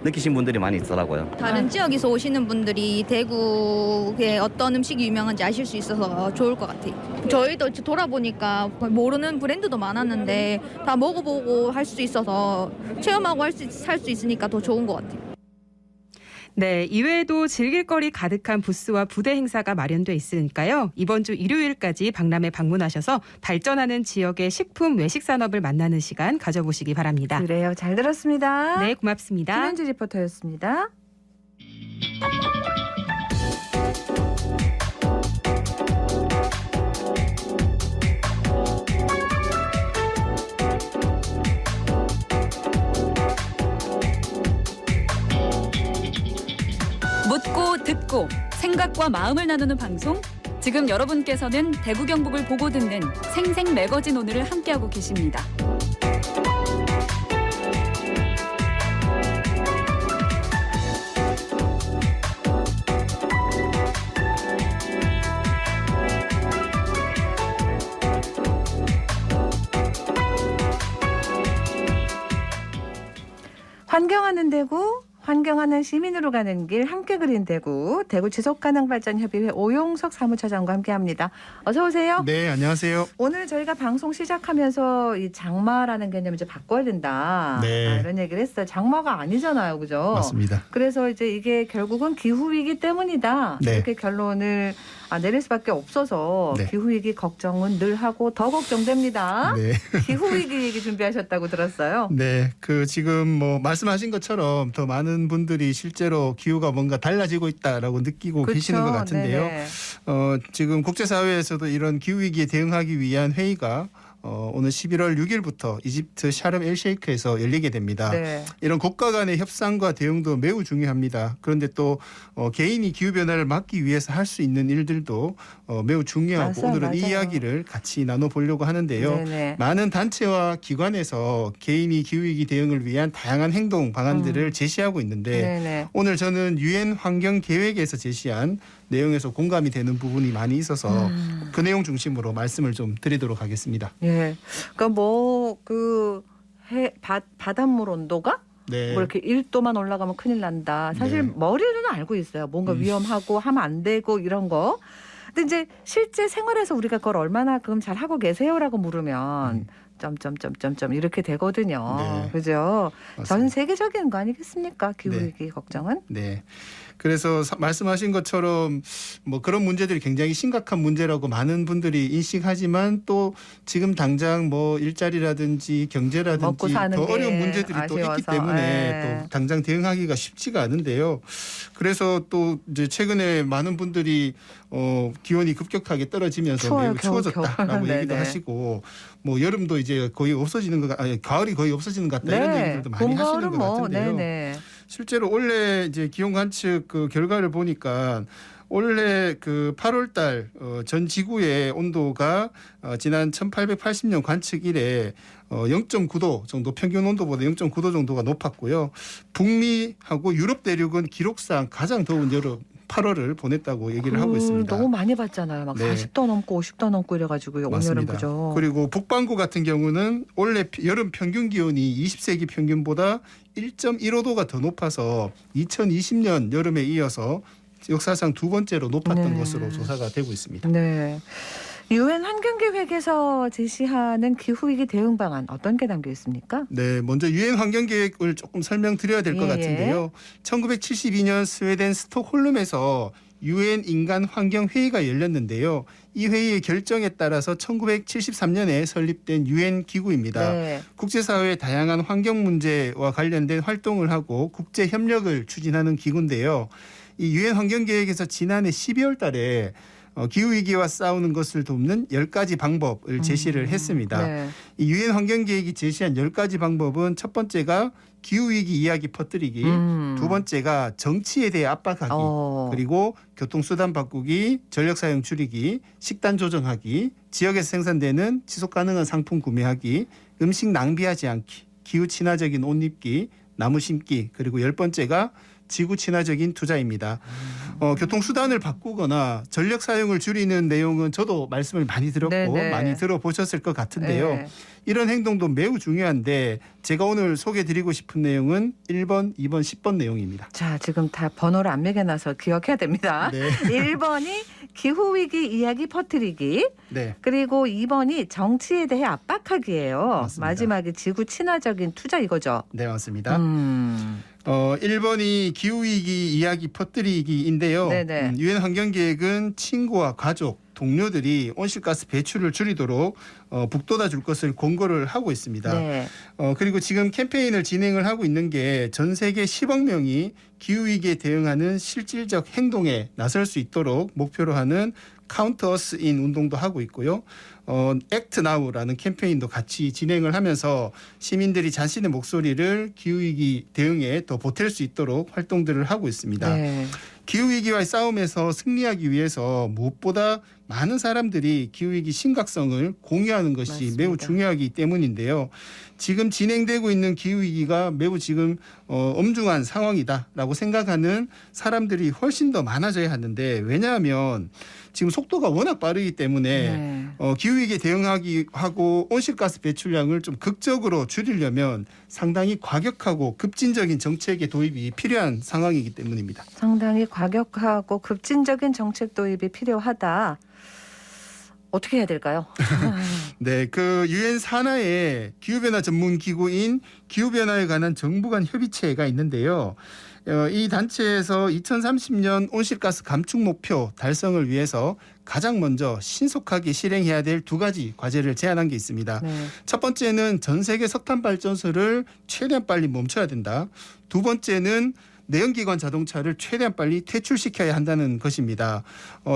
느끼신 분들이 많이 있더라고요. 다른 지역에서 오시는 분들이 대구에 어떤 음식이 유명한지 아실 수 있어서 좋을 것 같아요. 저희도 돌아보니까 모르는 브랜드도 많았는데 다 먹어보고 할 수 있어서 체험하고 살 수 있으니까 더 좋은 것 같아요. 네, 이외에도 즐길거리 가득한 부스와 부대 행사가 마련돼 있으니까요. 이번 주 일요일까지 박람회 방문하셔서 발전하는 지역의 식품 외식 산업을 만나는 시간 가져보시기 바랍니다. 그래요. 잘 들었습니다. 네, 고맙습니다. 김현지 리포터였습니다. 묻고 듣고 생각과 마음을 나누는 방송. 지금 여러분께서는 대구 경북을 보고 듣는 생생 매거진 오늘을 함께하고 계십니다. 환경하는 대구 환경하는 시민으로 가는 길 함께 그린 대구 지속가능발전협의회 오용석 사무처장과 함께합니다. 어서 오세요. 네, 안녕하세요. 오늘 저희가 방송 시작하면서 이 장마라는 개념을 이제 바꿔야 된다. 네. 이런 얘기를 했어요. 장마가 아니잖아요, 그죠? 맞습니다. 그래서 이제 이게 결국은 기후 위기 때문이다. 네. 이렇게 결론을 내릴 수밖에 없어서 네. 기후 위기 걱정은 늘 하고 더 걱정됩니다. 네. 기후 위기 얘기 준비하셨다고 들었어요. 네, 지금 말씀하신 것처럼 더 많은 분들이 실제로 기후가 뭔가 달라지고 있다라고 느끼고 그렇죠. 계시는 것 같은데요. 네네. 지금 국제사회에서도 이런 기후 위기에 대응하기 위한 회의가 오늘 11월 6일부터 이집트 샤름 엘 셰이크에서 열리게 됩니다. 네. 이런 국가 간의 협상과 대응도 매우 중요합니다. 그런데 또 개인이 기후변화를 막기 위해서 할 수 있는 일들도 매우 중요하고 맞아요, 오늘은 이 맞아요. 이야기를 같이 나눠보려고 하는데요. 네네. 많은 단체와 기관에서 개인이 기후위기 대응을 위한 다양한 행동 방안들을 제시하고 있는데 네네. 오늘 저는 유엔 환경계획에서 제시한 내용에서 공감이 되는 부분이 많이 있어서 그 내용 중심으로 말씀을 좀 드리도록 하겠습니다. 예. 그러니까 바닷물 온도가 네. 뭐 이렇게 1도만 올라가면 큰일 난다. 사실 네. 머리로는 알고 있어요. 뭔가 위험하고 하면 안 되고 이런 거. 근데 이제 실제 생활에서 우리가 그걸 얼마나 그럼 잘 하고 계세요라고 물으면 점점점점점 이렇게 되거든요. 네. 그죠? 맞습니다. 전 세계적인 거 아니겠습니까? 기후 네. 위기 걱정은. 네. 그래서 말씀하신 것처럼 그런 문제들이 굉장히 심각한 문제라고 많은 분들이 인식하지만 또 지금 당장 일자리라든지 먹고 경제라든지 사는 더 게 어려운 문제들이 또 있기 아쉬워서. 때문에 예. 또 당장 대응하기가 쉽지가 않은데요. 그래서 또 이제 최근에 많은 분들이 기온이 급격하게 떨어지면서 추워요, 매우 겨울. 추워졌다라고 얘기도 네네. 하시고 여름도 이제 거의 없어지는 가을이 거의 없어지는 것 같다 이런 얘기들도 많이 봄, 하시는 가을은 것 같은데요. 네네. 실제로 올해 이제 기온 관측 결과를 보니까 올해 8월달 전 지구의 온도가 지난 1880년 관측 이래 0.9도 정도 평균 온도보다 0.9도 정도가 높았고요. 북미하고 유럽 대륙은 기록상 가장 더운 여름 8월을 보냈다고 얘기를 하고 있습니다. 너무 많이 봤잖아요. 막 네. 40도 넘고 50도 넘고 이래가지고 온여름 맞습니다. 그죠. 그리고 북반구 같은 경우는 올해 여름 평균 기온이 20세기 평균보다 1.15도가 더 높아서 2020년 여름에 이어서 역사상 두 번째로 높았던 네. 것으로 조사가 되고 있습니다. 네. 유엔 환경계획에서 제시하는 기후위기 대응 방안 어떤 게 담겨 있습니까? 네, 먼저 유엔 환경계획을 조금 설명드려야 될 것 예, 같은데요. 1972년 스웨덴 스톡홀름에서 유엔 인간 환경 회의가 열렸는데요. 이 회의의 결정에 따라서 1973년에 설립된 유엔 기구입니다. 네. 국제사회의 다양한 환경 문제와 관련된 활동을 하고 국제 협력을 추진하는 기구인데요. 이 유엔 환경계획에서 지난해 12월 달에 기후위기와 싸우는 것을 돕는 10가지 방법을 제시를 했습니다. 네. 이 유엔 환경계획이 제시한 10가지 방법은 첫 번째가 기후위기 이야기 퍼뜨리기, 두 번째가 정치에 대해 압박하기, 그리고 교통수단 바꾸기, 전력사용 줄이기, 식단 조정하기, 지역에서 생산되는 지속가능한 상품 구매하기, 음식 낭비하지 않기, 기후 친화적인 옷 입기, 나무 심기, 그리고 10번째가 지구 친화적인 투자입니다. 교통수단을 바꾸거나 전력 사용을 줄이는 내용은 저도 말씀을 많이 들었고 네네. 많이 들어보셨을 것 같은데요. 네. 이런 행동도 매우 중요한데 제가 오늘 소개해드리고 싶은 내용은 1번, 2번, 10번 내용입니다. 자, 지금 다 번호를 안 매겨놔서 기억해야 됩니다. 네. 1번이 기후위기 이야기 퍼뜨리기. 네. 그리고 2번이 정치에 대해 압박하기예요. 맞습니다. 마지막에 지구 친화적인 투자 이거죠. 네, 맞습니다. 1번이 기후위기 이야기 퍼뜨리기인데요. 네네. 유엔 환경계획은 친구와 가족, 동료들이 온실가스 배출을 줄이도록 북돋아 줄 것을 권고를 하고 있습니다. 네. 그리고 지금 캠페인을 진행을 하고 있는 게 전 세계 10억 명이 기후위기에 대응하는 실질적 행동에 나설 수 있도록 목표로 하는 카운트 어스 인 운동도 하고 있고요. 액트 나우라는 캠페인도 같이 진행을 하면서 시민들이 자신의 목소리를 기후위기 대응에 더 보탤 수 있도록 활동들을 하고 있습니다. 네. 기후위기와의 싸움에서 승리하기 위해서 무엇보다 많은 사람들이 기후위기 심각성을 공유하는 것이 맞습니다. 매우 중요하기 때문인데요. 지금 진행되고 있는 기후위기가 매우 지금 엄중한 상황이다라고 생각하는 사람들이 훨씬 더 많아져야 하는데, 왜냐하면 지금 속도가 워낙 빠르기 때문에 기후위기에 대응하기 하고 온실가스 배출량을 좀 극적으로 줄이려면 상당히 과격하고 급진적인 정책의 도입이 필요한 상황이기 때문입니다. 상당히 과격하고 급진적인 정책 도입이 필요하다. 어떻게 해야 될까요? 네, 그 유엔 산하의 기후변화 전문 기구인 기후변화에 관한 정부 간 협의체가 있는데요. 이 단체에서 2030년 온실가스 감축 목표 달성을 위해서 가장 먼저 신속하게 실행해야 될 두 가지 과제를 제안한 게 있습니다. 네. 첫 번째는 전 세계 석탄 발전소를 최대한 빨리 멈춰야 된다. 두 번째는 내연기관 자동차를 최대한 빨리 퇴출시켜야 한다는 것입니다.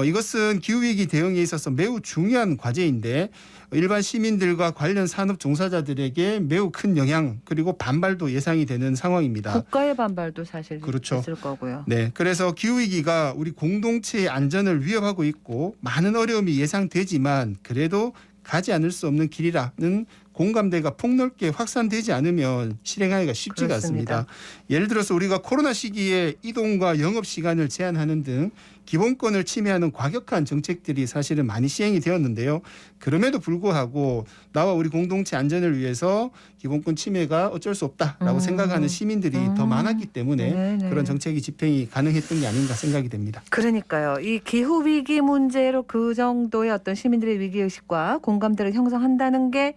이것은 기후위기 대응에 있어서 매우 중요한 과제인데 일반 시민들과 관련 산업 종사자들에게 매우 큰 영향 그리고 반발도 예상이 되는 상황입니다. 국가의 반발도 사실 그렇죠. 있을 거고요. 네, 그래서 기후위기가 우리 공동체의 안전을 위협하고 있고 많은 어려움이 예상되지만 그래도 가지 않을 수 없는 길이라는 공감대가 폭넓게 확산되지 않으면 실행하기가 쉽지가 그렇습니다. 않습니다. 예를 들어서 우리가 코로나 시기에 이동과 영업 시간을 제한하는 등 기본권을 침해하는 과격한 정책들이 사실은 많이 시행이 되었는데요. 그럼에도 불구하고 나와 우리 공동체 안전을 위해서 기본권 침해가 어쩔 수 없다라고 생각하는 시민들이 더 많았기 때문에 네네. 그런 정책이 집행이 가능했던 게 아닌가 생각이 됩니다. 그러니까요. 이 기후 위기 문제로 그 정도의 어떤 시민들의 위기 의식과 공감대를 형성한다는 게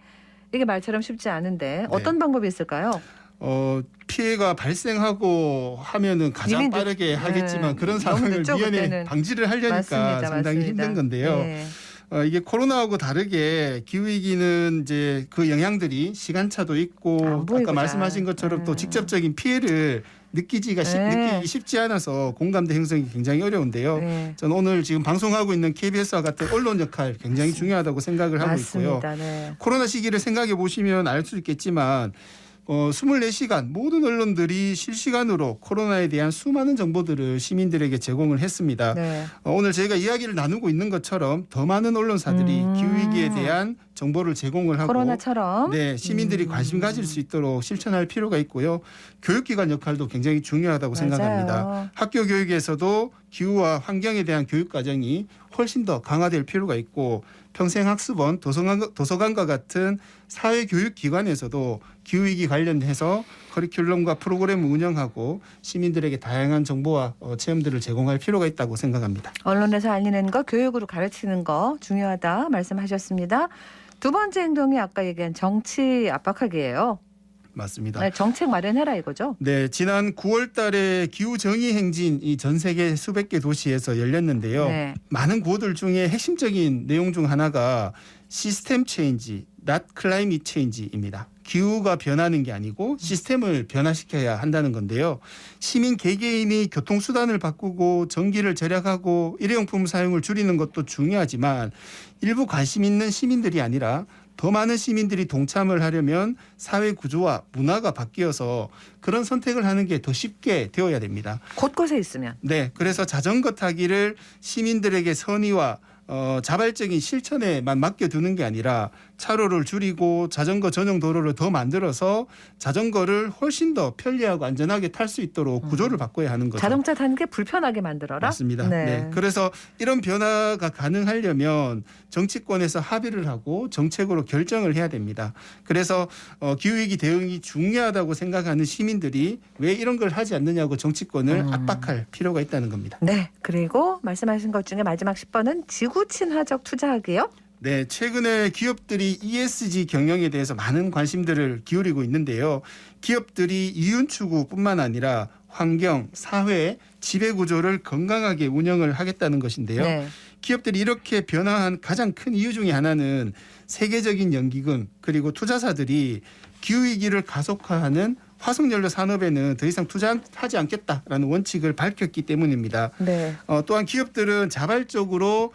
이게 말처럼 쉽지 않은데 어떤 방법이 있을까요? 피해가 발생하고 하면은 가장 이미 빠르게 하겠지만 그런 너무 상황을 늦죠, 미연에 그때는. 방지를 하려니까 맞습니다, 상당히 맞습니다. 힘든 건데요. 네. 이게 코로나하고 다르게 기후위기는 이제 그 영향들이 시간차도 있고 보이고 아까 말씀하신 것처럼 또 직접적인 피해를 느끼기 쉽지 않아서 공감대 형성이 굉장히 어려운데요. 네. 저는 오늘 지금 방송하고 있는 KBS와 같은 언론 역할 굉장히 중요하다고 생각을 하고 있고요. 맞습니다. 네. 코로나 시기를 생각해 보시면 알 수 있겠지만 24시간 모든 언론들이 실시간으로 코로나에 대한 수많은 정보들을 시민들에게 제공을 했습니다. 네. 오늘 저희가 이야기를 나누고 있는 것처럼 더 많은 언론사들이 기후위기에 대한 정보를 제공을 하고 코로나처럼 네, 시민들이 관심 가질 수 있도록 실천할 필요가 있고요. 교육기관 역할도 굉장히 중요하다고 맞아요. 생각합니다. 학교 교육에서도 기후와 환경에 대한 교육과정이 훨씬 더 강화될 필요가 있고 평생학습원, 도서관과 같은 사회교육기관에서도 기후위기 관련해서 커리큘럼과 프로그램을 운영하고 시민들에게 다양한 정보와 체험들을 제공할 필요가 있다고 생각합니다. 언론에서 알리는 거, 교육으로 가르치는 거 중요하다 말씀하셨습니다. 두 번째 행동이 아까 얘기한 정치 압박하기예요. 맞습니다. 네, 정책 마련해라 이거죠. 네, 지난 9월 달에 기후정의 행진이 전 세계 수백 개 도시에서 열렸는데요. 네. 많은 구호들 중에 핵심적인 내용 중 하나가 시스템 체인지, not climate change입니다. 기후가 변하는 게 아니고 시스템을 변화시켜야 한다는 건데요. 시민 개개인이 교통수단을 바꾸고 전기를 절약하고 일회용품 사용을 줄이는 것도 중요하지만 일부 관심 있는 시민들이 아니라 더 많은 시민들이 동참을 하려면 사회 구조와 문화가 바뀌어서 그런 선택을 하는 게 더 쉽게 되어야 됩니다. 곳곳에 있으면. 네, 그래서 자전거 타기를 시민들에게 선의와 자발적인 실천에만 맡겨두는 게 아니라 차로를 줄이고 자전거 전용 도로를 더 만들어서 자전거를 훨씬 더 편리하고 안전하게 탈 수 있도록 구조를 바꿔야 하는 거죠. 자동차 타는 게 불편하게 만들어라. 맞습니다. 네. 그래서 이런 변화가 가능하려면 정치권에서 합의를 하고 정책으로 결정을 해야 됩니다. 그래서 기후위기 대응이 중요하다고 생각하는 시민들이 왜 이런 걸 하지 않느냐고 정치권을 압박할 필요가 있다는 겁니다. 네. 그리고 말씀하신 것 중에 마지막 10번은 지구 친화적 투자하기요. 네, 최근에 기업들이 ESG 경영에 대해서 많은 관심들을 기울이고 있는데요. 기업들이 이윤 추구뿐만 아니라 환경, 사회, 지배구조를 건강하게 운영을 하겠다는 것인데요. 네. 기업들이 이렇게 변화한 가장 큰 이유 중에 하나는 세계적인 연기금 그리고 투자사들이 기후위기를 가속화하는 화석연료 산업에는 더 이상 투자하지 않겠다라는 원칙을 밝혔기 때문입니다. 네. 또한 기업들은 자발적으로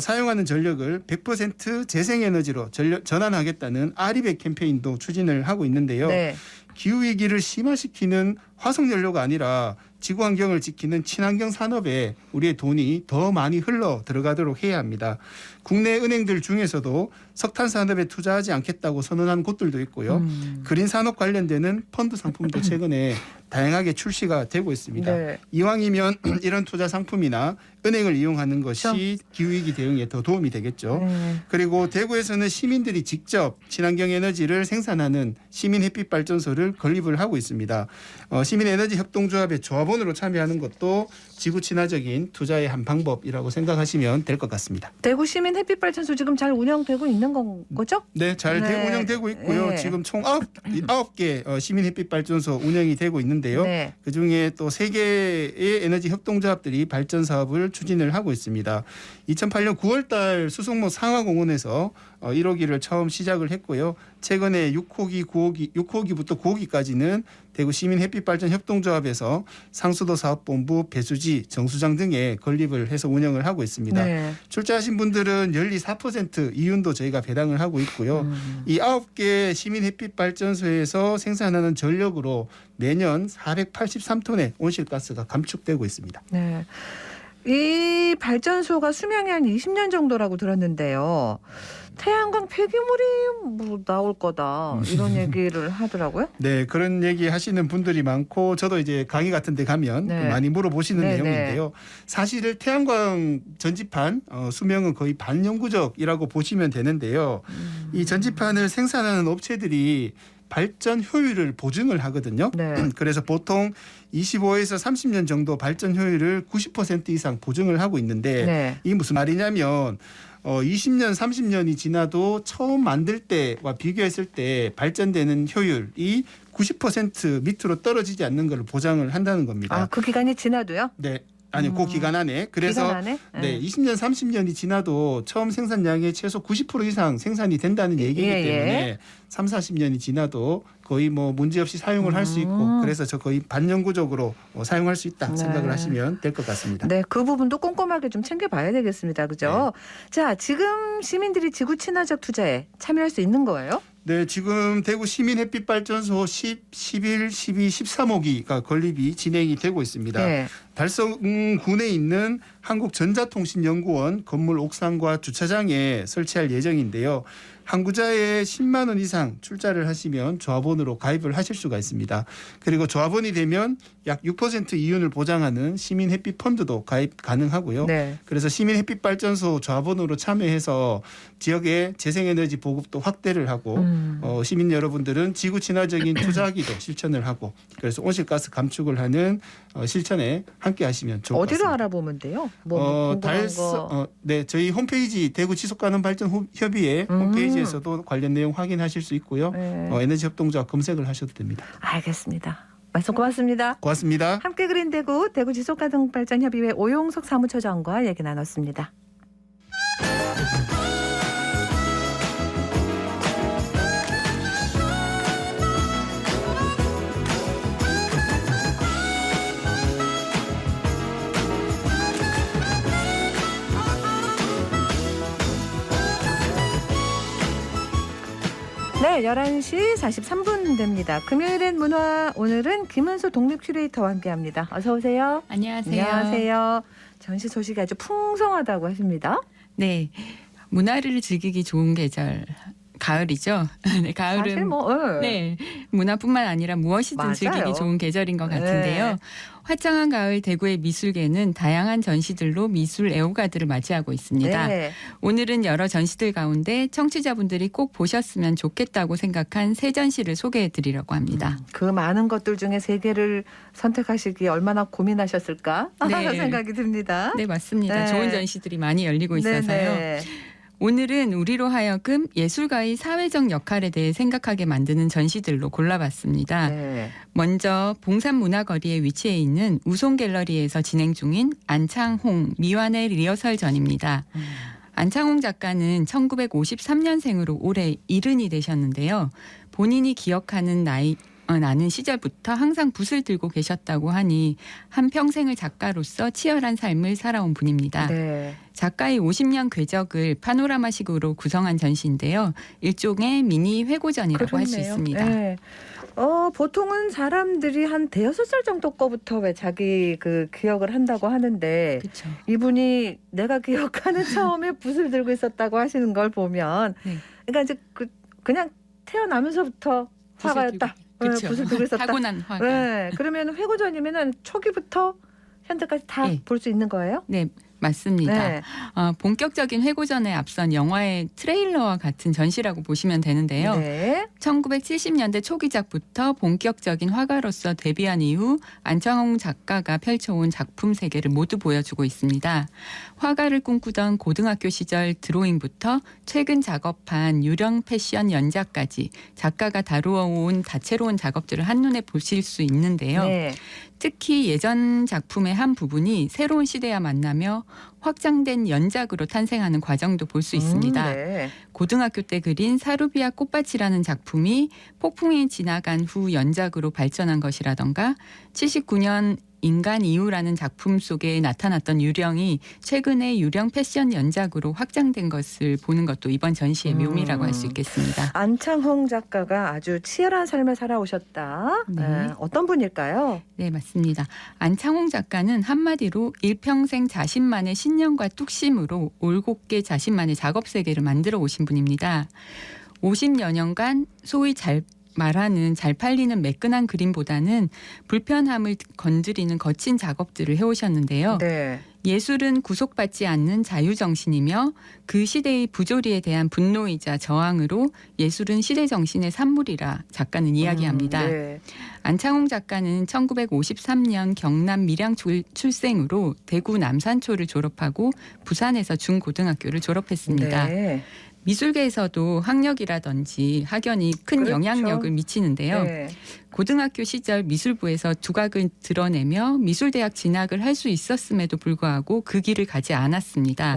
사용하는 전력을 100% 재생에너지로 전환하겠다는 아리백 캠페인도 추진을 하고 있는데요. 네. 기후위기를 심화시키는 화석연료가 아니라 지구 환경을 지키는 친환경 산업에 우리의 돈이 더 많이 흘러 들어가도록 해야 합니다. 국내 은행들 중에서도 석탄 산업에 투자하지 않겠다고 선언한 곳들도 있고요. 그린 산업 관련되는 펀드 상품도 최근에 다양하게 출시가 되고 있습니다. 네. 이왕이면 이런 투자 상품이나 은행을 이용하는 것이 기후위기 대응에 더 도움이 되겠죠. 그리고 대구에서는 시민들이 직접 친환경 에너지를 생산하는 시민 햇빛 발전소를 건립을 하고 있습니다. 시민에너지 협동조합의 조합원으로 참여하는 것도 지구 친화적인 투자의 한 방법이라고 생각하시면 될 것 같습니다. 대구 시민 햇빛 발전소 지금 잘 운영되고 있는 거죠? 네, 잘 네. 운영되고 있고요. 네. 지금 총 9개 시민 햇빛 발전소 운영이 되고 있는데요. 네. 그중에 또 3개의 에너지 협동조합들이 발전 사업을 추진을 하고 있습니다. 2008년 9월 달 수성모 상하공원에서 1호기를 처음 시작을 했고요. 최근에 6호기, 6호기부터 9호기까지는 대구 시민 햇빛 발전 협동조합에서 상수도 사업본부, 배수지, 정수장 등에 건립을 해서 운영을 하고 있습니다. 네. 출자하신 분들은 연리 4% 이윤도 저희가 배당을 하고 있고요. 이 9개 시민 햇빛 발전소에서 생산하는 전력으로 매년 483톤의 온실가스가 감축되고 있습니다. 네. 이 발전소가 수명이 한 20년 정도라고 들었는데요. 태양광 폐기물이 뭐 나올 거다 이런 얘기를 하더라고요. 네, 그런 얘기 하시는 분들이 많고 저도 이제 강의 같은 데 가면 네. 많이 물어보시는 네, 내용인데요. 사실 태양광 전지판 수명은 거의 반영구적이라고 보시면 되는데요. 이 전지판을 생산하는 업체들이 발전 효율을 보증을 하거든요. 네. 그래서 보통 25에서 30년 정도 발전 효율을 90% 이상 보증을 하고 있는데 네. 이게 무슨 말이냐면 20년, 30년이 지나도 처음 만들 때와 비교했을 때 발전되는 효율이 90% 밑으로 떨어지지 않는 걸 보장을 한다는 겁니다. 아, 그 기간이 지나도요? 네. 아니, 그 기간 안에. 그래서 기간 안에? 네, 20년, 30년이 지나도 처음 생산량의 최소 90% 이상 생산이 된다는 얘기이기 때문에 3, 40년이 지나도 거의 뭐 문제없이 사용을 할 수 있고 그래서 저 거의 반영구적으로 사용할 수 있다 생각을 하시면 될 것 같습니다. 네, 그 부분도 꼼꼼하게 좀 챙겨봐야 되겠습니다. 그죠? 자, 지금 시민들이 지구 친화적 투자에 참여할 수 있는 거예요? 네, 지금 대구 시민 햇빛 발전소 10, 11, 12, 13호기가 건립이 진행이 되고 있습니다. 네. 달성군에 있는 한국전자통신연구원 건물 옥상과 주차장에 설치할 예정인데요. 한 구자에 10만 원 이상 출자를 하시면 조합원으로 가입을 하실 수가 있습니다. 그리고 조합원이 되면 약 6% 이윤을 보장하는 시민 햇빛 펀드도 가입 가능하고요. 네. 그래서 시민 햇빛 발전소 조합원으로 참여해서 지역의 재생에너지 보급도 확대를 하고 시민 여러분들은 지구 친화적인 투자하기도 실천을 하고 그래서 온실가스 감축을 하는 실천에 함께 하시면 좋을 것 같습니다. 어디로 알아보면 돼요? 뭐 궁금한 거. 네, 저희 홈페이지 대구 지속가능발전 협의회 홈페이지에서도 관련 내용 확인하실 수 있고요. 네. 에너지 협동조합 검색을 하셔도 됩니다. 알겠습니다. 말씀 고맙습니다. 고맙습니다. 함께 그린 대구 지속가능발전협의회 오용석 사무처장과 얘기 나눴습니다. 네, 11시 43분 됩니다. 금요일엔 문화, 오늘은 김은수 독립 큐레이터와 함께합니다. 어서 오세요. 안녕하세요. 안녕하세요. 전시 소식이 아주 풍성하다고 하십니다. 네, 문화를 즐기기 좋은 계절. 가을이죠. 네, 가을은 사실 뭐, 네, 문화뿐만 아니라 무엇이든 맞아요. 즐기기 좋은 계절인 것 같은데요. 네. 화창한 가을 대구의 미술계는 다양한 전시들로 미술 애호가들을 맞이하고 있습니다. 네. 오늘은 여러 전시들 가운데 청취자분들이 꼭 보셨으면 좋겠다고 생각한 세 전시를 소개해드리려고 합니다. 그 많은 것들 중에 세 개를 선택하시기 얼마나 고민하셨을까 네. 생각이 듭니다. 네, 맞습니다. 네. 좋은 전시들이 많이 열리고 있어서요. 네. 오늘은 우리로 하여금 예술가의 사회적 역할에 대해 생각하게 만드는 전시들로 골라봤습니다. 네. 먼저 봉산문화거리에 위치해 있는 우송갤러리에서 진행 중인 안창홍 미완의 리허설 전입니다. 안창홍 작가는 1953년생으로 올해 70이 되셨는데요. 본인이 기억하는 나는 시절부터 항상 붓을 들고 계셨다고 하니 한평생을 작가로서 치열한 삶을 살아온 분입니다. 네. 작가의 50년 궤적을 파노라마식으로 구성한 전시인데요. 일종의 미니 회고전이라고 할 수 그렇네요. 있습니다. 네. 보통은 사람들이 한 대여섯 살 정도 거부터 왜 자기 그 기억을 한다고 하는데 그쵸. 이분이 내가 기억하는 처음에 붓을 들고 있었다고 하시는 걸 보면 네. 그러니까 이제 그냥 태어나면서부터 화가였다. 그쵸. 붓을 들고 있었다. 타고난 화가. 네. 그러면 회고전이면은 초기부터 현재까지 다 볼 수 있는 거예요? 네. 맞습니다. 네. 본격적인 회고전에 앞선 영화의 트레일러와 같은 전시라고 보시면 되는데요. 네. 1970년대 초기작부터 본격적인 화가로서 데뷔한 이후 안창홍 작가가 펼쳐온 작품 세계를 모두 보여주고 있습니다. 화가를 꿈꾸던 고등학교 시절 드로잉부터 최근 작업한 유령 패션 연작까지 작가가 다루어온 다채로운 작업들을 한눈에 보실 수 있는데요. 네. 특히 예전 작품의 한 부분이 새로운 시대와 만나며 확장된 연작으로 탄생하는 과정도 볼 수 있습니다. 네. 고등학교 때 그린 사루비아 꽃밭이라는 작품이 폭풍이 지나간 후 연작으로 발전한 것이라던가 79년 인간 이후라는 작품 속에 나타났던 유령이 최근에 유령 패션 연작으로 확장된 것을 보는 것도 이번 전시의 묘미라고 할 수 있겠습니다. 안창홍 작가가 아주 치열한 삶을 살아오셨다. 네. 어떤 분일까요? 네, 맞습니다. 안창홍 작가는 한마디로 일평생 자신만의 신념과 뚝심으로 올곧게 자신만의 작업 세계를 만들어 오신 분입니다. 50여 년간 소위 잘 팔리는 매끈한 그림보다는 불편함을 건드리는 거친 작업들을 해오셨는데요. 네. 예술은 구속받지 않는 자유정신이며 그 시대의 부조리에 대한 분노이자 저항으로 예술은 시대정신의 산물이라 작가는 이야기합니다. 네. 안창홍 작가는 1953년 경남 밀양 출생으로 대구 남산초를 졸업하고 부산에서 중고등학교를 졸업했습니다. 네. 미술계에서도 학력이라든지 학연이 큰 그렇죠. 영향력을 미치는데요. 네. 고등학교 시절 미술부에서 두각을 드러내며 미술대학 진학을 할 수 있었음에도 불구하고 그 길을 가지 않았습니다.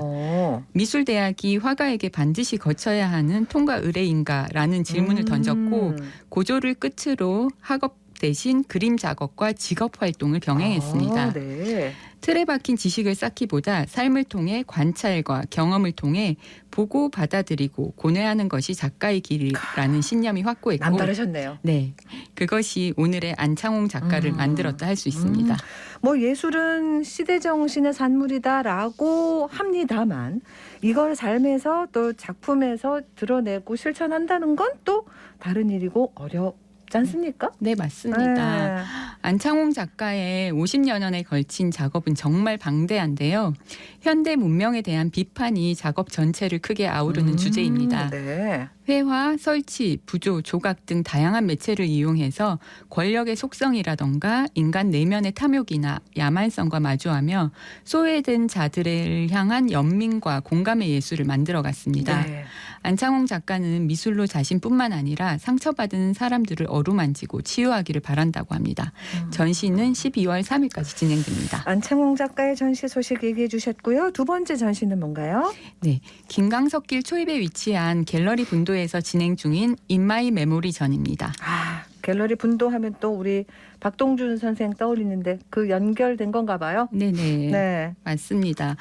미술대학이 화가에게 반드시 거쳐야 하는 통과 의뢰인가라는 질문을 던졌고 고졸을 끝으로 학업 대신 그림 작업과 직업 활동을 병행했습니다. 네. 틀에 박힌 지식을 쌓기보다 삶을 통해 관찰과 경험을 통해 보고 받아들이고 고뇌하는 것이 작가의 길이라는 신념이 확고했고 남다르셨네요. 네, 그것이 오늘의 안창홍 작가를 만들었다 할 수 있습니다. 뭐 예술은 시대 정신의 산물이다라고 합니다만 이걸 삶에서 또 작품에서 드러내고 실천한다는 건 또 다른 일이고 어렵지 않습니까? 네, 맞습니다. 네. 안창홍 작가의 50여 년에 걸친 작업은 정말 방대한데요. 현대 문명에 대한 비판이 작업 전체를 크게 아우르는 주제입니다. 네. 회화, 설치, 부조, 조각 등 다양한 매체를 이용해서 권력의 속성이라던가 인간 내면의 탐욕이나 야만성과 마주하며 소외된 자들을 향한 연민과 공감의 예술을 만들어갔습니다. 네. 안창홍 작가는 미술로 자신뿐만 아니라 상처받은 사람들을 어루만지고 치유하기를 바란다고 합니다. 전시는 12월 3일까지 진행됩니다. 안창홍 작가의 전시 소식 얘기해 주셨고요. 두 번째 전시는 뭔가요? 네, 김강석길 초입에 위치한 갤러리 분도에서 진행 중인 In My Memory 전입니다. 갤러리 분도하면 또 우리 박동준 선생 떠올리는데 그 연결된 건가 봐요? 네네. 네. 맞습니다.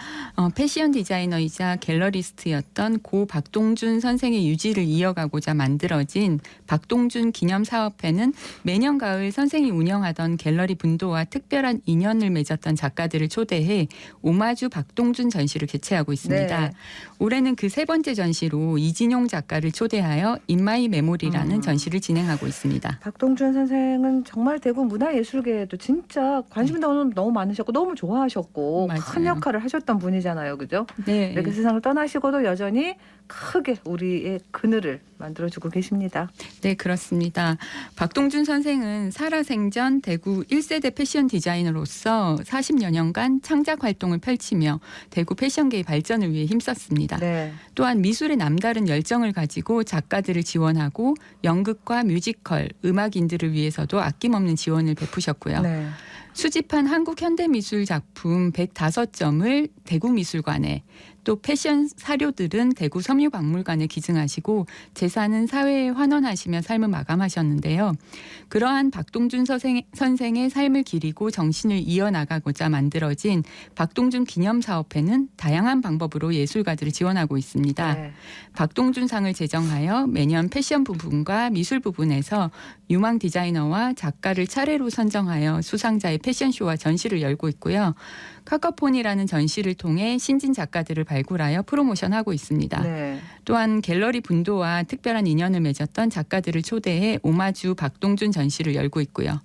패션 디자이너이자 갤러리스트였던 고 박동준 선생의 유지를 이어가고자 만들어진 박동준 기념사업회는 매년 가을 선생이 운영하던 갤러리 분도와 특별한 인연을 맺었던 작가들을 초대해 오마주 박동준 전시를 개최하고 있습니다. 네. 올해는 그 세 번째 전시로 이진용 작가를 초대하여 In My Memory라는 전시를 진행하고 있습니다. 박동준 선생은 정말 대구 문화예술계에도 진짜 관심이 너무 많으셨고 너무 좋아하셨고 맞아요. 큰 역할을 하셨던 분이잖아요. 그죠? 네. 이렇게 세상을 떠나시고도 여전히 크게 우리의 그늘을 만들어주고 계십니다. 네, 그렇습니다. 박동준 선생은 살아생전 대구 1세대 패션 디자이너로서 40여 년간 창작 활동을 펼치며 대구 패션계의 발전을 위해 힘썼습니다. 네. 또한 미술에 남다른 열정을 가지고 작가들을 지원하고 연극과 뮤지컬, 음악인들을 위해서도 아낌없는 지원을 베푸셨고요. 네. 수집한 한국 현대미술 작품 105점을 대구미술관에 또 패션 사료들은 대구 섬유박물관에 기증하시고 재산은 사회에 환원하시며 삶을 마감하셨는데요. 그러한 박동준 선생의 삶을 기리고 정신을 이어나가고자 만들어진 박동준 기념사업회는 다양한 방법으로 예술가들을 지원하고 있습니다. 네. 박동준상을 제정하여 매년 패션 부분과 미술 부분에서 유망 디자이너와 작가를 차례로 선정하여 수상자의 패션쇼와 전시를 열고 있고요. 카카폰이라는 전시를 통해 신진 작가들을 발굴하여 프로모션하고 있습니다. 네. 또한 갤러리 분도와 특별한 인연을 맺었던 작가들을 초대해 오마주 박동준 전시를 열고 있고요.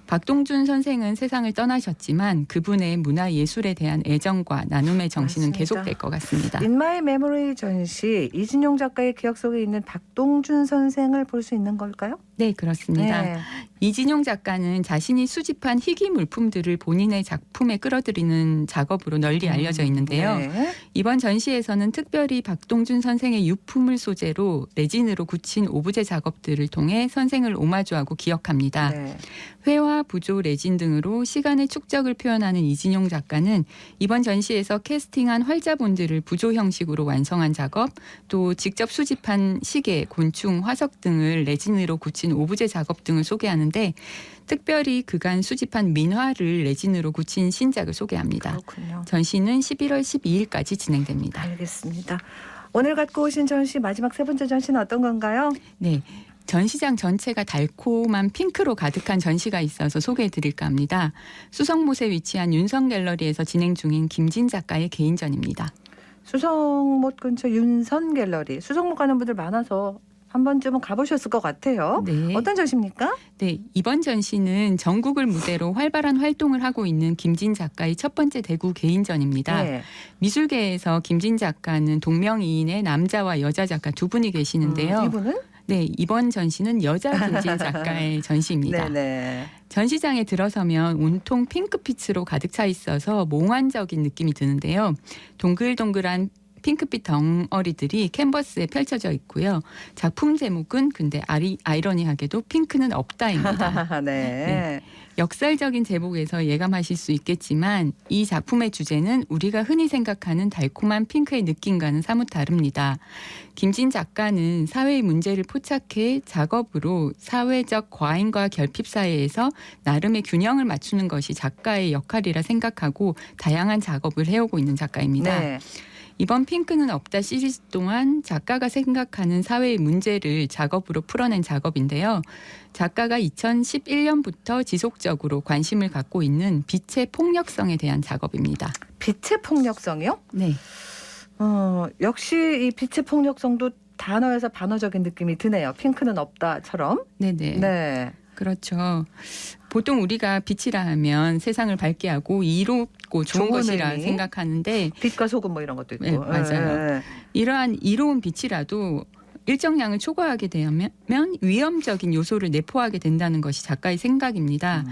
박동준 선생은 세상을 떠나셨지만 그분의 문화예술에 대한 애정과 나눔의 정신은 맞습니다. 계속될 것 같습니다. 인마이 메모리 전시 이진용 작가의 기억 속에 있는 박동준 선생을 볼 수 있는 걸까요? 네, 그렇습니다. 네. 이진용 작가는 자신이 수집한 희귀 물품들을 본인의 작품에 끌어들이는 작업으로 널리 알려져 있는데요. 네. 이번 전시에서는 특별히 박동준 선생의 유품을 소재로 레진으로 굳힌 오브제 작업들을 통해 선생을 오마주하고 기억합니다. 네. 회화, 부조, 레진 등으로 시간의 축적을 표현하는 이진용 작가는 이번 전시에서 캐스팅한 활자본들을 부조 형식으로 완성한 작업, 또 직접 수집한 시계, 곤충, 화석 등을 레진으로 굳힌 오브제 작업 등을 소개하는데 특별히 그간 수집한 민화를 레진으로 굳힌 신작을 소개합니다. 그렇군요. 전시는 11월 12일까지 진행됩니다. 알겠습니다. 오늘 갖고 오신 전시 마지막 세 번째 전시는 어떤 건가요? 네. 전시장 전체가 달콤한 핑크로 가득한 전시가 있어서 소개해드릴까 합니다. 수성못에 위치한 윤성 갤러리에서 진행 중인 김진 작가의 개인전입니다. 수성못 근처 윤선 갤러리. 수성못 가는 분들 많아서 한 번쯤은 가보셨을 것 같아요. 네. 어떤 전시입니까? 네, 이번 전시는 전국을 무대로 활발한 활동을 하고 있는 김진 작가의 첫 번째 대구 개인전입니다. 네. 미술계에서 김진 작가는 동명이인의 남자와 여자 작가 두 분이 계시는데요. 이분은? 네, 이번 전시는 여자 김진 작가의 전시입니다. 네네. 전시장에 들어서면 온통 핑크빛으로 가득 차 있어서 몽환적인 느낌이 드는데요. 동글동글한 핑크빛 덩어리들이 캔버스에 펼쳐져 있고요. 작품 제목은 근데 아이러니하게도 핑크는 없다입니다. 네. 역설적인 제목에서 예감하실 수 있겠지만 이 작품의 주제는 우리가 흔히 생각하는 달콤한 핑크의 느낌과는 사뭇 다릅니다. 김진 작가는 사회의 문제를 포착해 작업으로 사회적 과잉과 결핍 사회에서 나름의 균형을 맞추는 것이 작가의 역할이라 생각하고 다양한 작업을 해오고 있는 작가입니다. 네. 이번 핑크는 없다 시리즈 동안 작가가 생각하는 사회의 문제를 작업으로 풀어낸 작업인데요. 작가가 2011년부터 지속적으로 관심을 갖고 있는 빛의 폭력성에 대한 작업입니다. 빛의 폭력성이요? 네. 역시 이 빛의 폭력성도 단어에서 반어적인 느낌이 드네요. 핑크는 없다처럼. 네네. 네. 그렇죠. 보통 우리가 빛이라 하면 세상을 밝게 하고 이롭고 좋은 것이라 의미. 생각하는데 빛과 소금 뭐 이런 것도 있고. 네, 맞아요. 네. 이러한 이로운 빛이라도 일정량을 초과하게 되면 위험적인 요소를 내포하게 된다는 것이 작가의 생각입니다.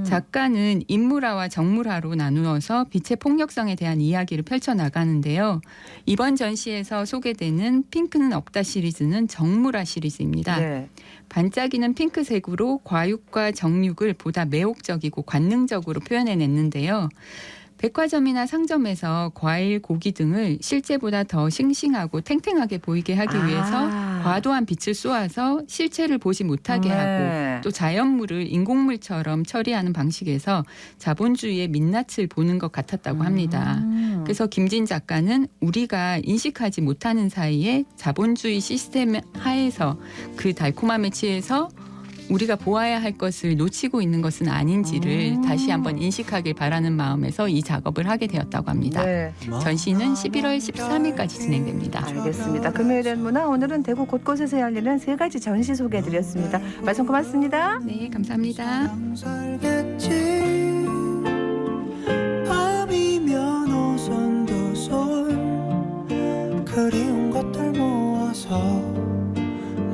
작가는 인물화와 정물화로 나누어서 빛의 폭력성에 대한 이야기를 펼쳐나가는데요. 이번 전시에서 소개되는 핑크는 없다 시리즈는 정물화 시리즈입니다. 네. 반짝이는 핑크색으로 과육과 정육을 보다 매혹적이고 관능적으로 표현해냈는데요. 백화점이나 상점에서 과일, 고기 등을 실제보다 더 싱싱하고 탱탱하게 보이게 하기 위해서 과도한 빛을 쏘아서 실체를 보지 못하게 하고 또 자연물을 인공물처럼 처리하는 방식에서 자본주의의 민낯을 보는 것 같았다고 합니다. 그래서 김진 작가는 우리가 인식하지 못하는 사이에 자본주의 시스템 하에서 그 달콤함에 취해서 우리가 보아야 할 것을 놓치고 있는 것은 아닌지를 다시 한번 인식하길 바라는 마음에서 이 작업을 하게 되었다고 합니다. 네. 전시는 11월 13일까지 진행됩니다. 알겠습니다. 금요일엔 문화 오늘은 대구 곳곳에서 열리는 세 가지 전시 소개해드렸습니다. 말씀 고맙습니다. 네, 감사합니다. 밤이면 오손도손 그리운 것들 모아서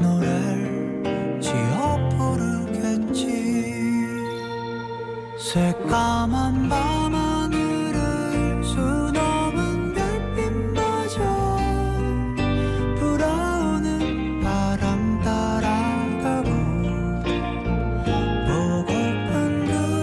노래를 지어 새까만 밤하늘을 수놓은 별빛마저 불어오는 바람 따라가고 보고픈 그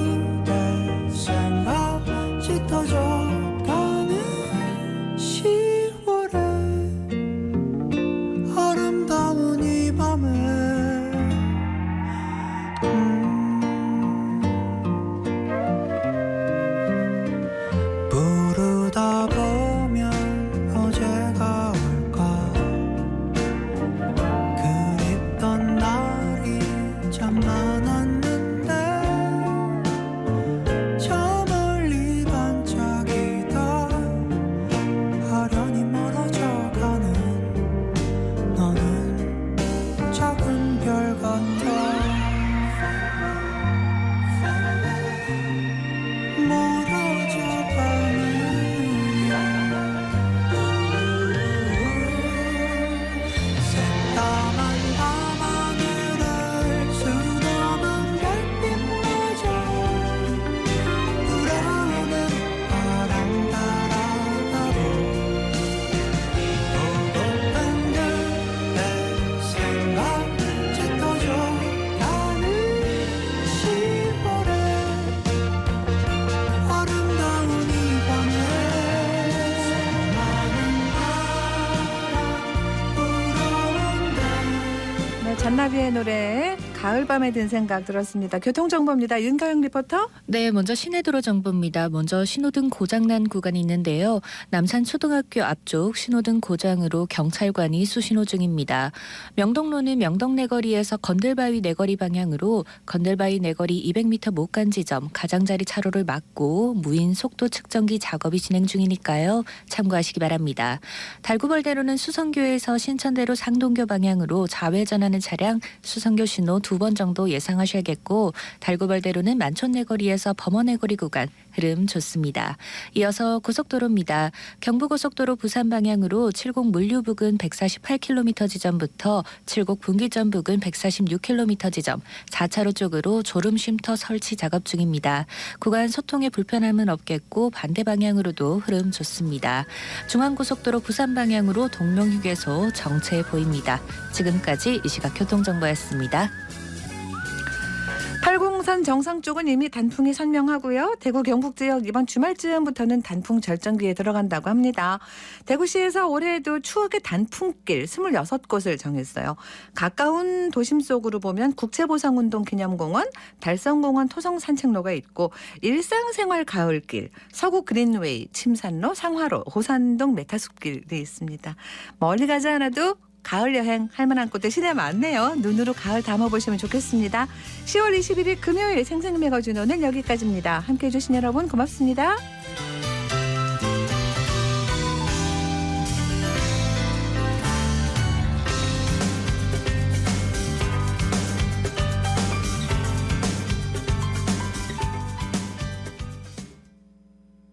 잔나비의 노래 가을밤에 든 생각 들었습니다. 교통정보입니다. 윤가영 리포터. 네, 먼저 시내도로 정보입니다. 먼저 신호등 고장난 구간이 있는데요. 남산초등학교 앞쪽 신호등 고장으로 경찰관이 수신호 중입니다. 명동로는 명덕내거리에서 건들바위 내거리 방향으로 건들바위 내거리 200m 못 간 지점 가장자리 차로를 막고 무인 속도 측정기 작업이 진행 중이니까요. 참고하시기 바랍니다. 달구벌대로는 수성교에서 신천대로 상동교 방향으로 좌회전하는 차량 수성교 신호 2번 정도 예상하셔야겠고 달구벌대로는 만촌내거리에서 범어내거리 구간 흐름 좋습니다. 이어서 고속도로입니다. 경부고속도로 부산 방향으로 70 물류 부근 148km 지점부터 70 분기점 부근 146km 지점 4차로 쪽으로 졸음 쉼터 설치 작업 중입니다. 구간 소통에 불편함은 없겠고 반대 방향으로도 흐름 좋습니다. 중앙고속도로 부산 방향으로 동명휴게소 정체 보입니다. 지금까지 이 시각 교통정보였습니다. 803 정상 쪽은 이미 단풍이 선명하고요. 대구 경북 지역 이번 주말쯤부터는 단풍 절정기에 들어간다고 합니다. 대구시에서 올해에도 추억의 단풍길 26곳을 정했어요. 가까운 도심 속으로 보면 국채보상운동 기념공원, 달성공원 토성산책로가 있고 일상생활 가을길, 서구 그린웨이, 침산로, 상화로, 호산동 메타숲길이 있습니다. 멀리 가지 않아도 가을 여행 할 만한 곳들 시내 많네요. 눈으로 가을 담아보시면 좋겠습니다. 10월 21일 금요일 생생매거진 오늘 여기까지입니다. 함께해 주신 여러분 고맙습니다.